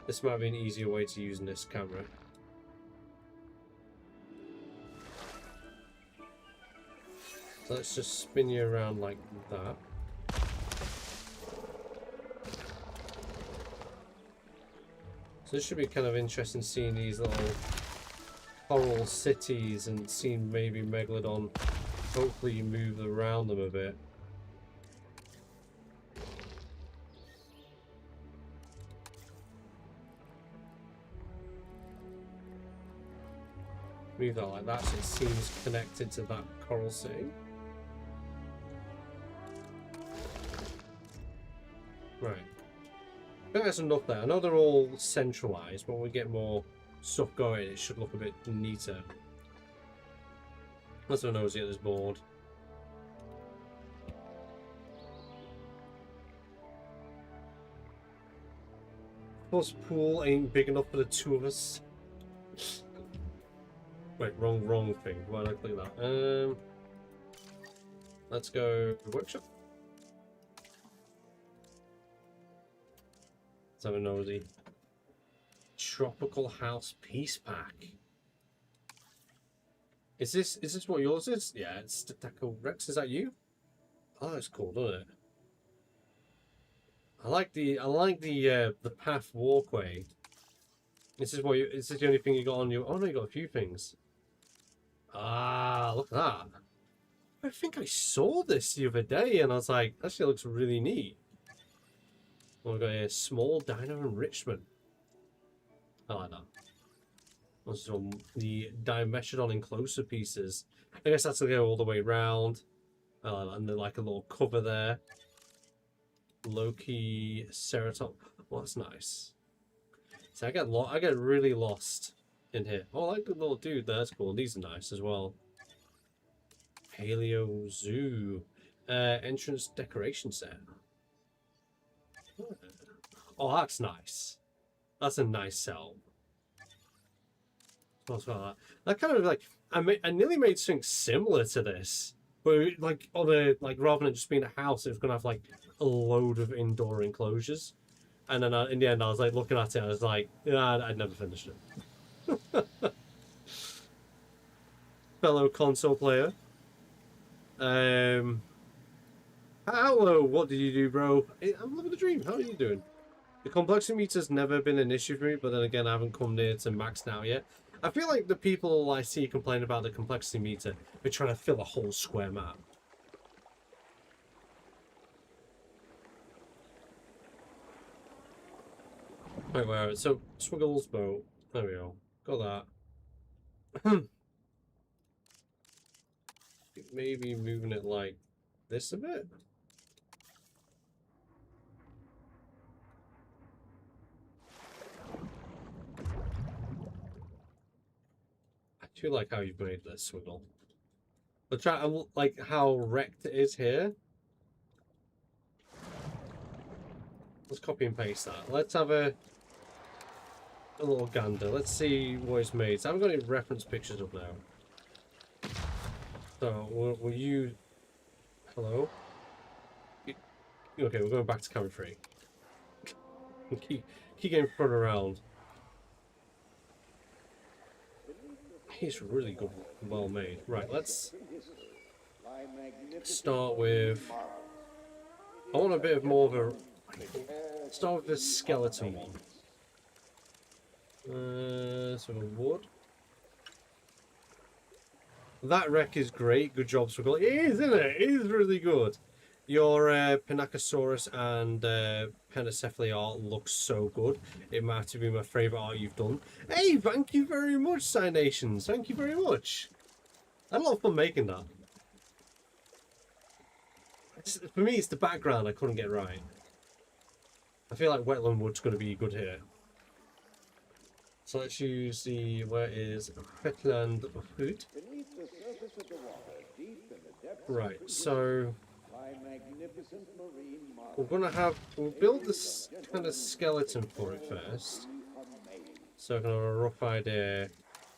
This might be an easier way to use this camera. So let's just spin you around like that. So this should be kind of interesting seeing these little coral cities and seeing maybe Megalodon hopefully move around them a bit. Move that like that so it seems connected to that coral city. Right. I think that's enough there. I know they're all centralized, but when we get more stuff going, it should look a bit neater. Let's have a nosy at this board. Plus, pool ain't big enough for the two of us. Wait, wrong thing. Why did I click that? Let's go workshop. Let's have a nosy. Tropical House Peace Pack. Is this what yours is? Yeah, it's Deco Rex. Is that you? Oh, that's cool, doesn't it? I like the path walkway. This is what you. Is this the only thing you got on your? Oh no, you got a few things. Ah, look at that. I think I saw this the other day, and I was like, actually, it looks really neat. Oh, we've got a small dino enrichment. I like that. Also, the Dimetrodon enclosure pieces. I guess that's to go all the way around. And then like a little cover there. Loki Ceratop. Well, that's nice. So I get really lost in here. Oh, I like the little dude. That's cool. These are nice as well. Paleo Zoo. Entrance decoration set. Oh, that's nice. That's a nice cell. That kind of like I nearly made something similar to this, but like rather than just being a house, it was gonna have like a load of indoor enclosures, and then in the end, I was like looking at it, and I was like, yeah, I'd never finished it. Fellow console player, hello, what did you do, bro? I'm living the dream. How are you doing? The complexity meter's never been an issue for me, but then again, I haven't come near to max now yet. I feel like the people I see complain about the complexity meter are trying to fill a whole square map. Wait. So, Swiggle's boat. There we go. Got that. Maybe moving it like this a bit. I do like how you've made this, Swiggle. But try like how wrecked it is here. Let's copy and paste that. Let's have a little gander. Let's see what it's made. So I haven't got any reference pictures up now. So will you? Hello. Okay, we're going back to camera 3. keep getting thrown around. He's really good, well made. Right, let's start with. I want a bit of more of a. Start with the skeleton one. So wood. That wreck is great. Good job, Swiggle. It is, isn't it? It is really good. Your Pinacosaurus and Pentacephaly art looks so good. It might have to be my favourite art you've done. Hey, thank you very much, Cinations. Thank you very much. I had a lot of fun making that. For me, it's the background I couldn't get right. I feel like wetland wood's going to be good here. So let's use the, where is wetland wood? Right, so we're gonna we'll build this kind of skeleton for it first. So I can have a rough idea.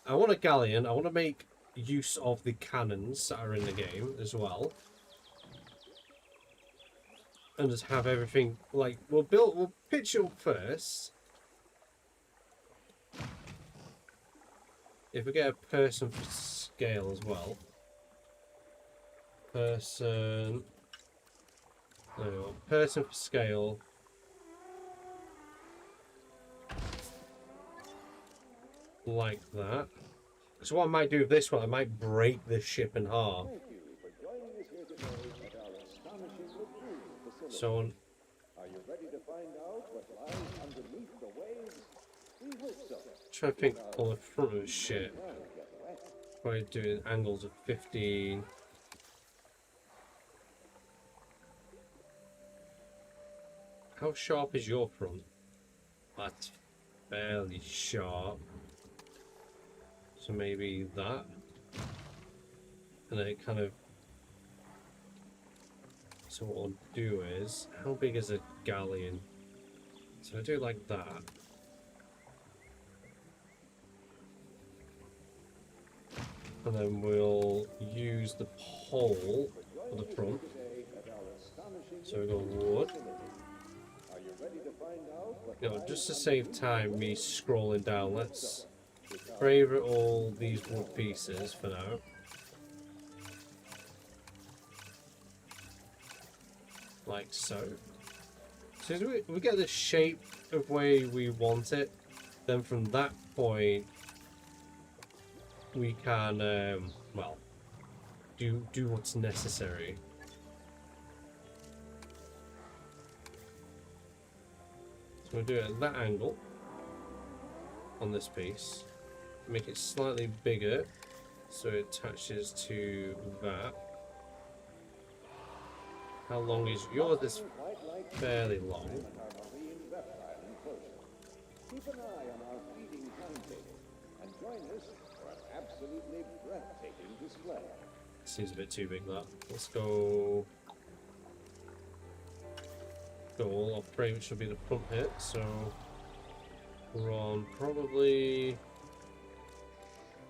I want a galleon. I want to make use of the cannons that are in the game as well. And just have everything like we'll pitch it up first. If we get a person for scale as well. Person. There we go. Person for scale. Like that. So what I might do with this one, I might break this ship in half. So Are you ready to find out what lies underneath the waves? We hope so. try to think on the front of the ship. Probably doing angles of 15. How sharp is your front? That's fairly sharp. So maybe that. And then it kind of... So what I'll do is... How big is a galleon? So I do it like that. And then we'll use the pole for the front. So we go wood. You know, just to save time me scrolling down, let's favourite all these wood pieces for now. Like so. So as we get the shape of way we want it, then from that point we can well, do what's necessary. So we'll do it at that angle on this piece, make it slightly bigger so it attaches to that. How long is yours? Is fairly long. Keep an eye on our feeding timetable and join us for an absolutely breathtaking display. Seems a bit too big, that. Let's go. Go all off frame, which should be the front hit. So we're on probably.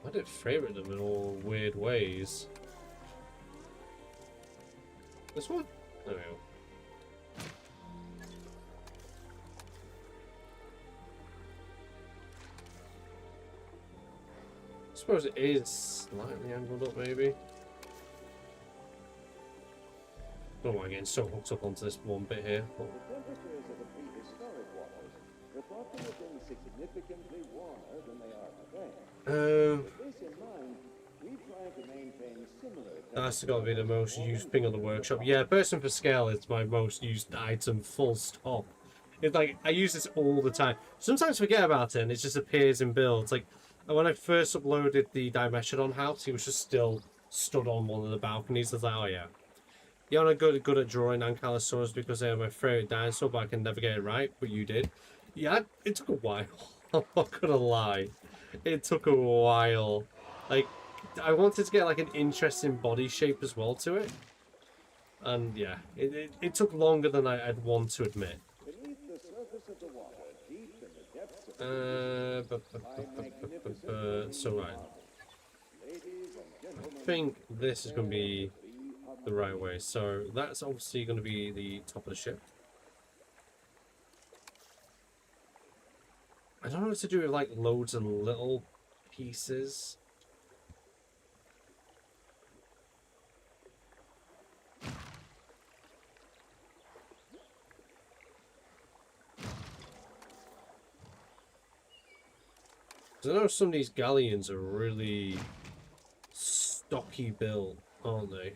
I did favourite them in all weird ways. This one? There we go. I suppose it is slightly angled up, maybe. Don't mind getting so hooked up onto this one bit here. The temperatures of the prehistoric waters were thought to have been significantly warmer than they are today. With this in mind, we try to maintain similar That's got to be the most used thing on the workshop. Yeah, person for scale is my most used item, full stop. It's like, I use this all the time. Sometimes forget about it and it just appears in builds. Like, when I first uploaded the Dimetrodon house, he was just still stood on one of the balconies. I was like, oh yeah. You're not good at drawing Ankylosaurus because they are my favourite dinosaur, but I can never get it right, but you did. Yeah, it took a while. I'm not gonna lie. It took a while. Like, I wanted to get like an interesting body shape as well to it. And yeah, it took longer than I'd want to admit. beneath the surface of the water, deep in the depths of So right. ladies and I gentlemen. think this is going to be the right way. So that's obviously going to be the top of the ship. I don't know what to do with like loads of little pieces. I know some of these galleons are really stocky built, aren't they?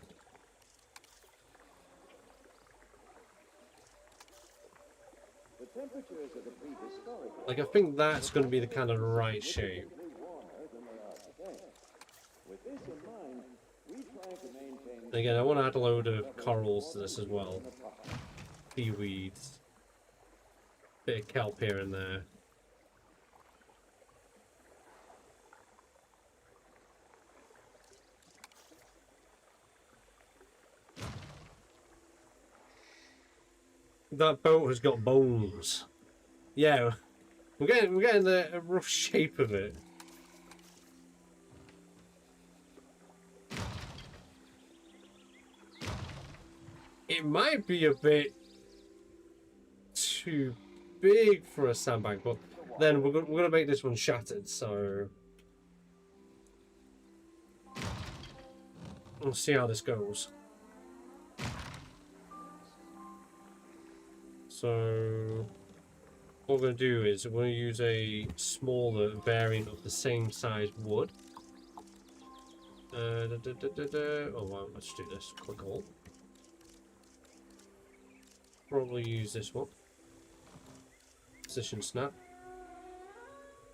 The temperatures of the prehistoric Like, I think that's going to be the kind of right shape. warmer than they are today. With this in mind, we try to maintain Again, I want to add a load of corals to this as well. Seaweeds. Bit of kelp here and there. That boat has got bones. Yeah, we're getting the rough shape of it. It might be a bit too big for a sandbank, but then we're gonna make this one shattered, so we'll see how this goes. So what we're going to do is we're going to use a smaller variant of the same size wood. Oh, well, let's do this. Click all. Probably use this one. Position snap.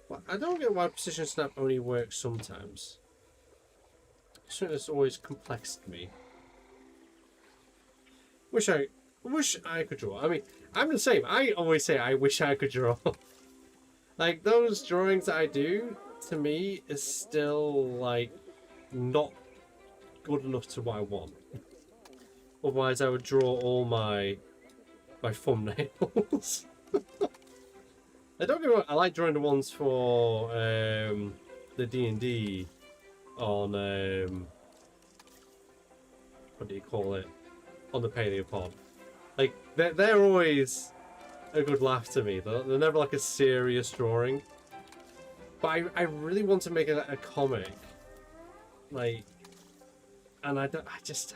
Well, I don't get why position snap only works sometimes. Something that's always complexed me. Wish I could draw. I mean, I'm the same. I always say I wish I could draw. Like, those drawings that I do, to me, is still, like, not good enough to what I want. Otherwise, I would draw all my thumbnails. I don't get me wrong, I like drawing the ones for the D&D on, what do you call it? On the Paleopod. Like, they're always a good laugh to me. They're never like a serious drawing. But I really want to make a comic. Like, and I just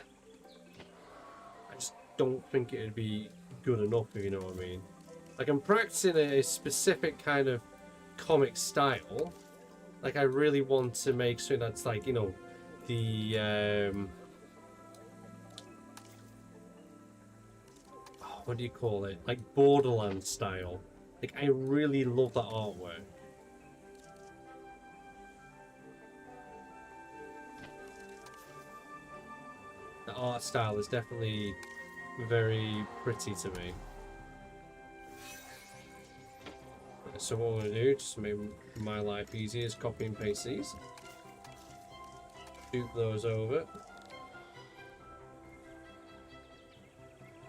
don't think it'd be good enough, if you know what I mean. Like, I'm practicing a specific kind of comic style. Like, I really want to make something that's like, you know, the what do you call it? Like Borderlands style. Like, I really love that artwork. The art style is definitely very pretty to me. So what I'm going to do, just to make my life easier, is copy and paste these. Boop those over.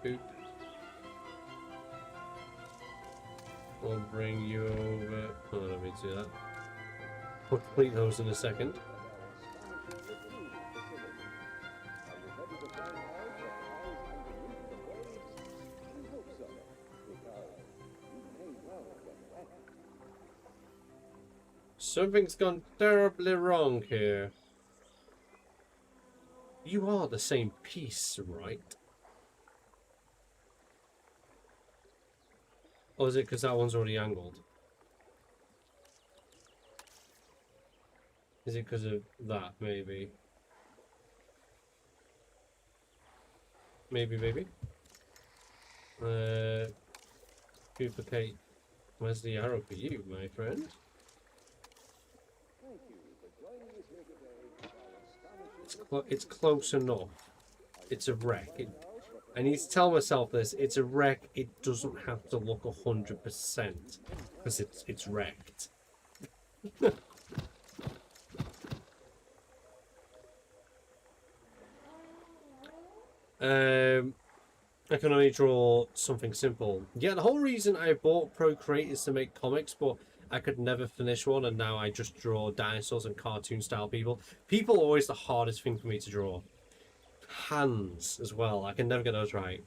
Boop. We'll bring you over. Oh, let me do that. We'll complete those in a second. Something's gone terribly wrong here. You are the same piece, right? Or is it because that one's already angled? Is it because of that, maybe? Maybe. Duplicate. Where's the arrow for you, my friend? It's close enough. It's a wreck. I need to tell myself this. It's a wreck. It doesn't have to look 100% because it's wrecked. I can only draw something simple. Yeah, the whole reason I bought Procreate is to make comics, but I could never finish one, and now I just draw dinosaurs and cartoon style people. People are always the hardest thing for me to draw. Hands as well. I can never get those right.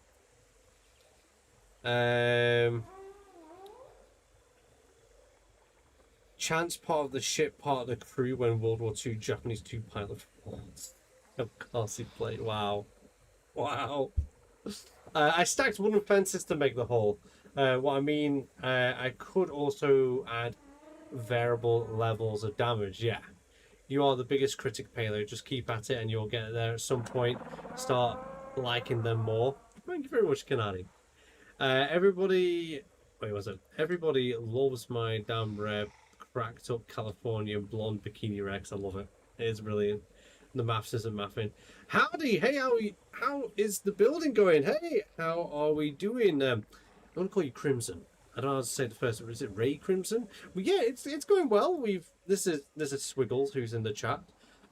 Chance part of the ship, part of the crew when World War II Japanese two-pilot falls. Of course he played. Wow. Wow. I stacked wooden fences to make the hull. What I mean, I could also add variable levels of damage. Yeah. You are the biggest critic, Paleo. Just keep at it and you'll get there at some point. Start liking them more. Thank you very much, Kanadi. Everybody... Wait, was it? Everybody loves my damn rare cracked up California blonde bikini Rex. I love it. It is brilliant. The maths isn't mathing. Howdy! Hey, how is the building going? Hey, how are we doing? I want to call you Crimson. I don't know how to say the first one. Is it Ray Crimson? Well, yeah, it's going well. This is Swiggles who's in the chat.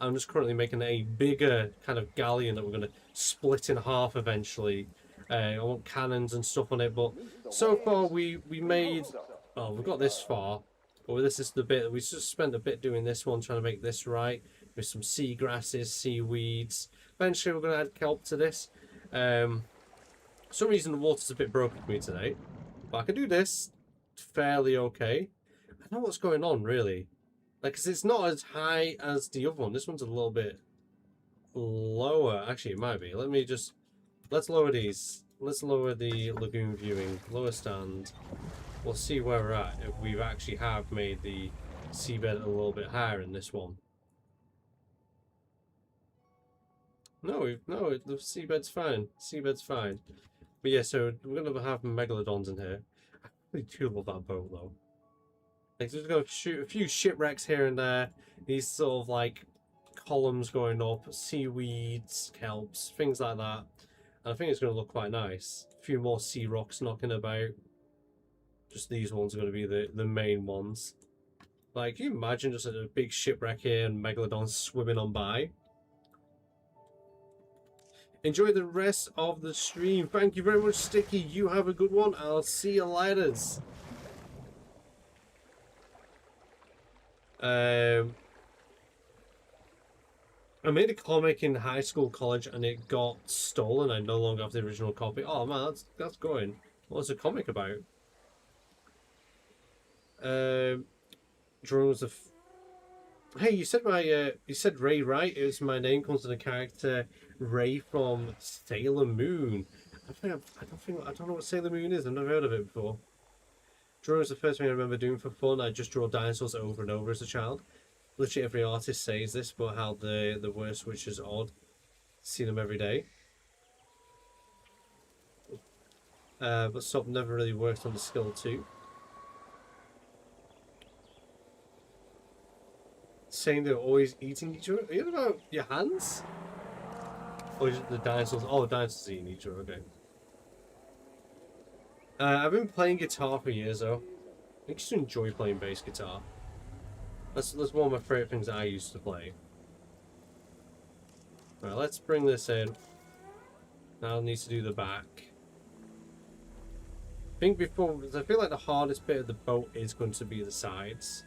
I'm just currently making a bigger kind of galleon that we're going to split in half eventually. I want cannons and stuff on it, but so far we made. Oh, we've got this far. But this is the bit we just spent a bit doing this one, trying to make this right with some seagrasses, seaweeds. Eventually, we're going to add kelp to this. For some reason, the water's a bit broken for me today. But I can do this fairly okay. I don't know what's going on, really. Like, because it's not as high as the other one. This one's a little bit lower. Actually, it might be. Let's lower these. let's lower the lagoon viewing, lower stand. We'll see where we're at if we actually have made the seabed a little bit higher in this one. No, the seabed's fine. Seabed's fine. But yeah, so we're gonna have megalodons in here. I really do love that boat though. Like, just gonna shoot a few shipwrecks here and there. These sort of like columns going up, seaweeds, kelps, things like that. And I think it's gonna look quite nice. A few more sea rocks knocking about. Just these ones are gonna be the main ones. Like, can you imagine just a big shipwreck here and megalodons swimming on by? Enjoy the rest of the stream. Thank you very much, Sticky. You have a good one. I'll see you later. I made a comic in high school, college, and it got stolen. I no longer have the original copy. Oh man, that's going. What's the comic about? Drones of. Hey, you said you said Ray, right? It was my name comes to the character Ray from Sailor Moon. I don't know what Sailor Moon is. I've never heard of it before. Drawing was the first thing I remember doing for fun. I just draw dinosaurs over and over as a child. Literally every artist says this, but how the worst, which is odd. See them every day. But Stop never really worked on the skill too. Saying they're always eating each other. Are you talking about your hands? Or is it the dinosaurs? Oh, the dinosaurs eating each other, okay. I've been playing guitar for years though. I used to enjoy playing bass guitar. That's one of my favourite things that I used to play. Right, let's bring this in. Now I need to do the back. I think before, because I feel like the hardest bit of the boat is going to be the sides.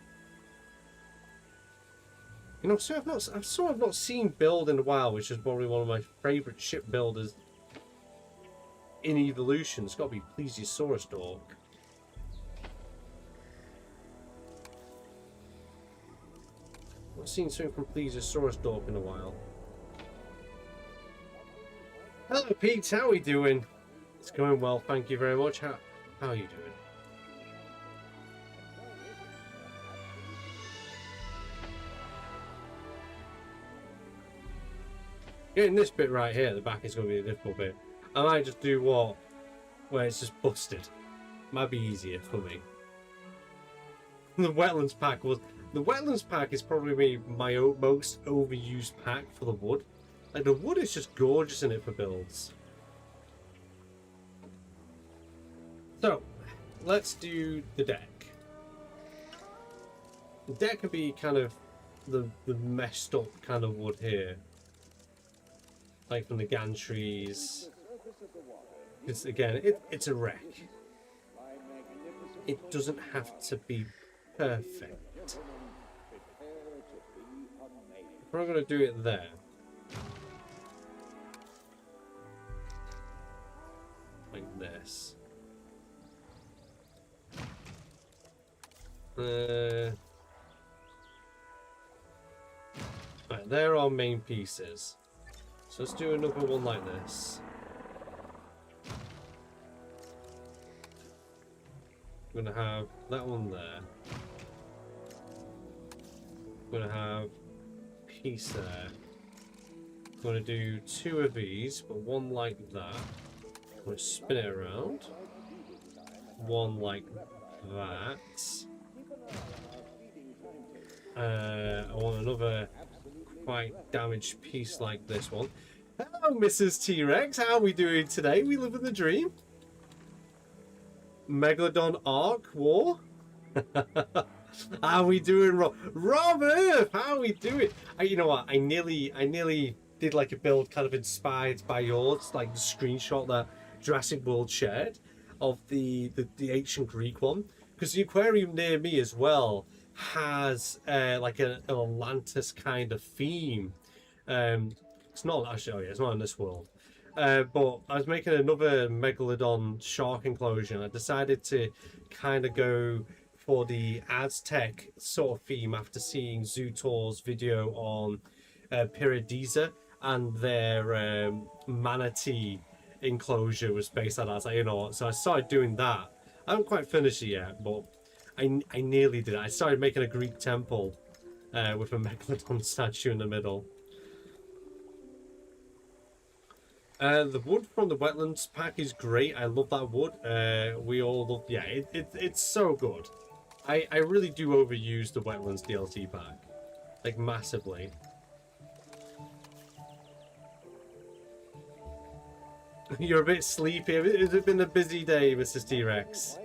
You know, so I've sort of not seen build in a while, which is probably one of my favourite ship builders in evolution. It's got to be Plesiosaurus Dork. I've not seen something from Plesiosaurus Dork in a while. Hello Pete, how are we doing? It's going well, thank you very much. How are you doing? Getting this bit right here, the back is going to be the difficult bit. I might just do what? Where it's just busted. Might be easier for me. The wetlands pack was... The wetlands pack is probably my most overused pack for the wood. Like, the wood is just gorgeous in it for builds. So, let's do the deck. The deck could be kind of the messed up kind of wood here. Like from the gantries. Because again, it's a wreck. It doesn't have to be perfect. We're going to do it there. Like this. Right, there are our main pieces. So let's do another one like this. I'm going to have that one there. I'm going to have a piece there. I'm going to do two of these, but one like that. I'm going to spin it around. One like that. I want another quite damaged piece like this one. Hello, Mrs. T-Rex. How are we doing today? We live in the dream. Megalodon Ark War. How are we doing, Rob Earth? How are we doing? You know what? I nearly did like a build kind of inspired by yours, like the screenshot that Jurassic World shared of the ancient Greek one, because the aquarium near me as well has like an Atlantis kind of theme. It's not actually, oh yeah, it's not in this world. But I was making another Megalodon shark enclosure, and I decided to kind of go for the Aztec sort of theme after seeing Zootor's video on Paradisa and their manatee enclosure with space like that. I was like, you know what? So I started doing that. I haven't quite finished it yet, but I nearly did it. I started making a Greek temple with a Megalodon statue in the middle. The wood from the wetlands pack is great. I love that wood. We all love. Yeah, it's so good. I really do overuse the wetlands DLC pack, like massively. You're a bit sleepy. Has it been a busy day, Mrs. T-Rex?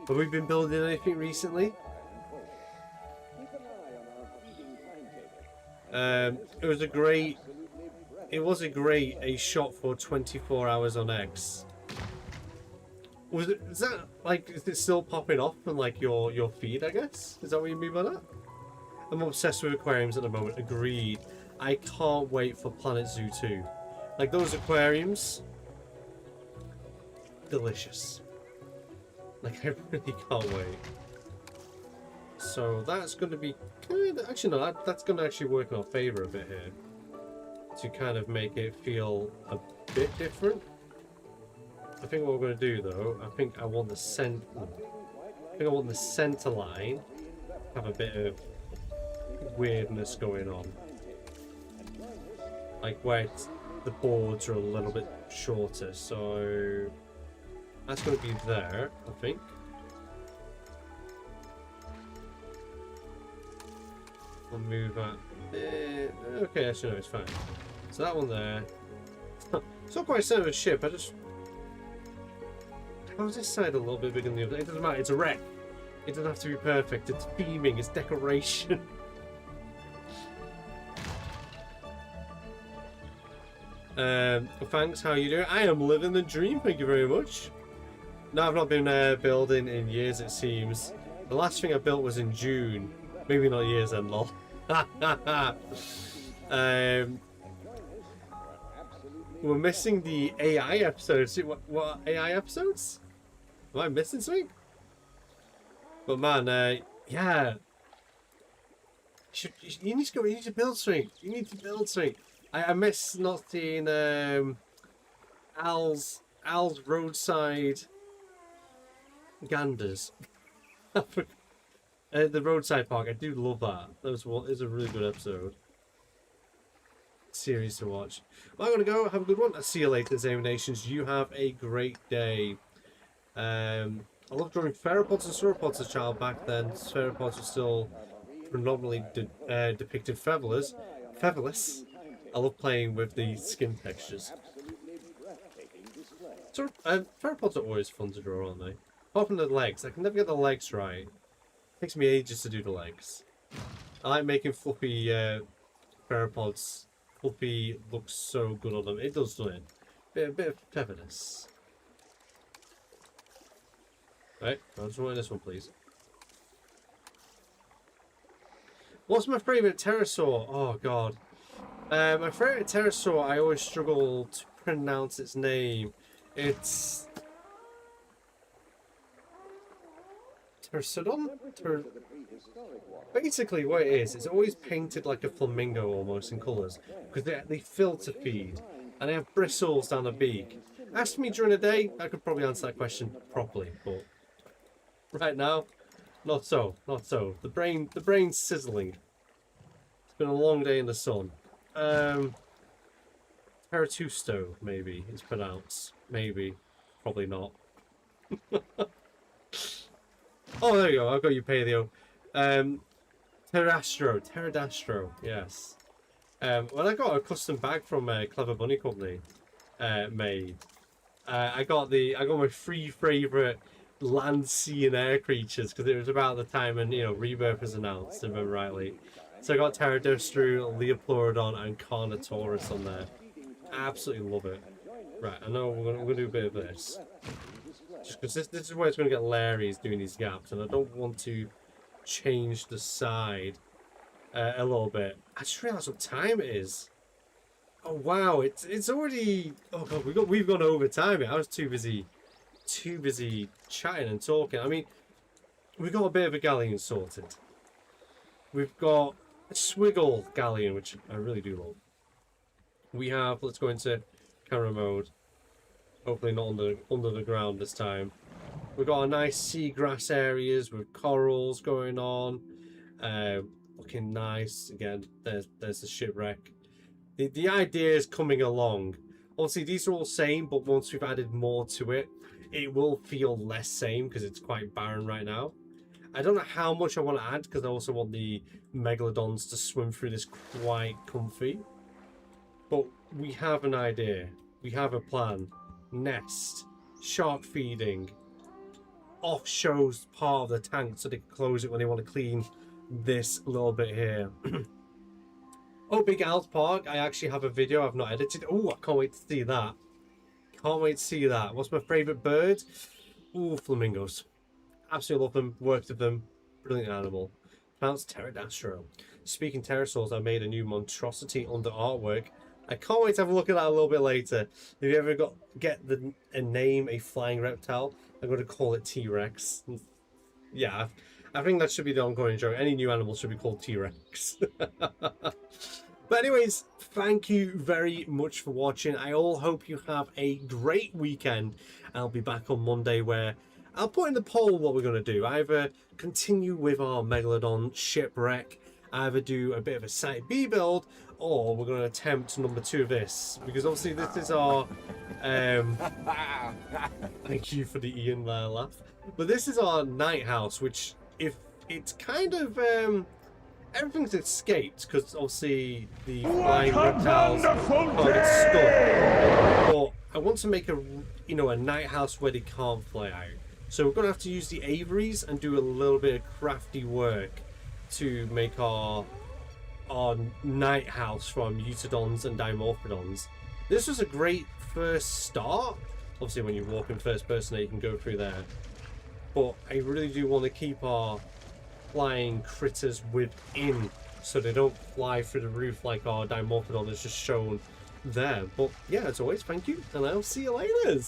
Have we been building anything recently? It was a great. It was a shot for 24 hours on X. Is that like, is it still popping off on like your feed, I guess? Is that what you mean by that? I'm obsessed with aquariums at the moment. Agreed. I can't wait for Planet Zoo 2. Like those aquariums, delicious. Like I really can't wait. So that's going to be kind of, actually no, that's going to actually work in our favor a bit here. To kind of make it feel a bit different. I think what we're going to do though, I think I want the center line have a bit of weirdness going on. Like where the boards are a little bit shorter, so that's going to be there, I think. We'll move that. Okay, actually no, it's fine. So that one there. It's not quite center of the ship. How's this side a little bit bigger than the other? It doesn't matter. It's a wreck. It doesn't have to be perfect. It's theming. It's decoration. Thanks. How are you doing? I am living the dream. Thank you very much. No, I've not been building in years. It seems. The last thing I built was in June. Maybe not years then, lol. We're missing the AI episodes. What AI episodes? Am I missing something? But man, yeah. You need to go. You need to build something. You need to build something. I miss not seeing Al's roadside ganders. The roadside park. I do love that. That was a really good episode. Series to watch. Well, I'm gonna go. Have a good one. I'll see you later, Zame Nations. You have a great day. I love drawing theropods and sauropods as a child. Back then, theropods were still predominantly depicted featherless. I love playing with the skin textures. So, theropods are always fun to draw, aren't they? Apart from the legs, I can never get the legs right. It takes me ages to do the legs. I like making fluffy theropods. Fluffy looks so good on them. It does, doesn't it? A bit of featherness. Right, I'll just want this one, please. What's my favourite pterosaur? Oh god. My favourite pterosaur, I always struggle to pronounce its name. It's Pteranodon? Basically what it is, it's always painted like a flamingo almost in colours. Because they filter feed. And they have bristles down the beak. Ask me during the day, I could probably answer that question properly. But right now, not so. Not so. The brain's sizzling. It's been a long day in the sun. Paratusto, maybe, it's pronounced. Maybe. Probably not. Oh, there you go. I've got you, Paleo. Pterodastro, yes. When I got a custom bag from Clever Bunny Company made, I got my three favourite land, sea, and air creatures because it was about the time when Rebirth was announced, if I remember rightly. So I got Pterodastro, Leopleurodon, and Carnotaurus on there. Absolutely love it. Right, I know we're gonna do a bit of this. Just because this is where it's going to get Larry's doing these gaps, and I don't want to change the side a little bit. I just realised what time it is. Oh wow, it's already. Oh god, we've gone over time. I was too busy chatting and talking. I mean, we've got a bit of a galleon sorted. We've got a swiggle galleon, which I really do love. We have. Let's go into camera mode. Hopefully not under the ground this time. We've got a nice seagrass areas with corals going on. Looking nice. Again, there's the shipwreck. The idea is coming along. Obviously, these are all same, but once we've added more to it, it will feel less same because it's quite barren right now. I don't know how much I want to add because I also want the Megalodons to swim through this quite comfy. But we have an idea. We have a plan. Nest. Shark feeding. Off shows part of the tank so they can close it when they want to clean this little bit here. Oh, Big Al's Park. I actually have a video I've not edited. Oh, I can't wait to see that. Can't wait to see that. What's my favourite bird? Ooh, flamingos. Absolutely love them. Worked with them. Brilliant animal. Pronounced pterodactyl. Speaking pterosaurs, I made a new monstrosity under artwork. I can't wait to have a look at that a little bit later. If you ever name a flying reptile, I'm going to call it T-Rex. Yeah, I think that should be the ongoing joke. Any new animal should be called T-Rex. But anyways, thank you very much for watching. I all hope you have a great weekend. I'll be back on Monday where I'll put in the poll what we're going to do. Either continue with our Megalodon shipwreck, either do a bit of a Site B build, or we're going to attempt number 2 of this. Because obviously this is our... thank you for the Ian there laugh. But this is our night house, which if it's kind of... everything's escaped because obviously the flying reptiles can't get stuck. But I want to make a night house where they can't fly out. So we're gonna have to use the aviaries and do a little bit of crafty work to make our night house from Eutodons and Dimorphodons. This was a great first start. Obviously, when you walk in first person, you can go through there. But I really do want to keep our flying critters within so they don't fly through the roof like our Dimorphodon is just shown there. But yeah, as always, thank you, and I'll see you later.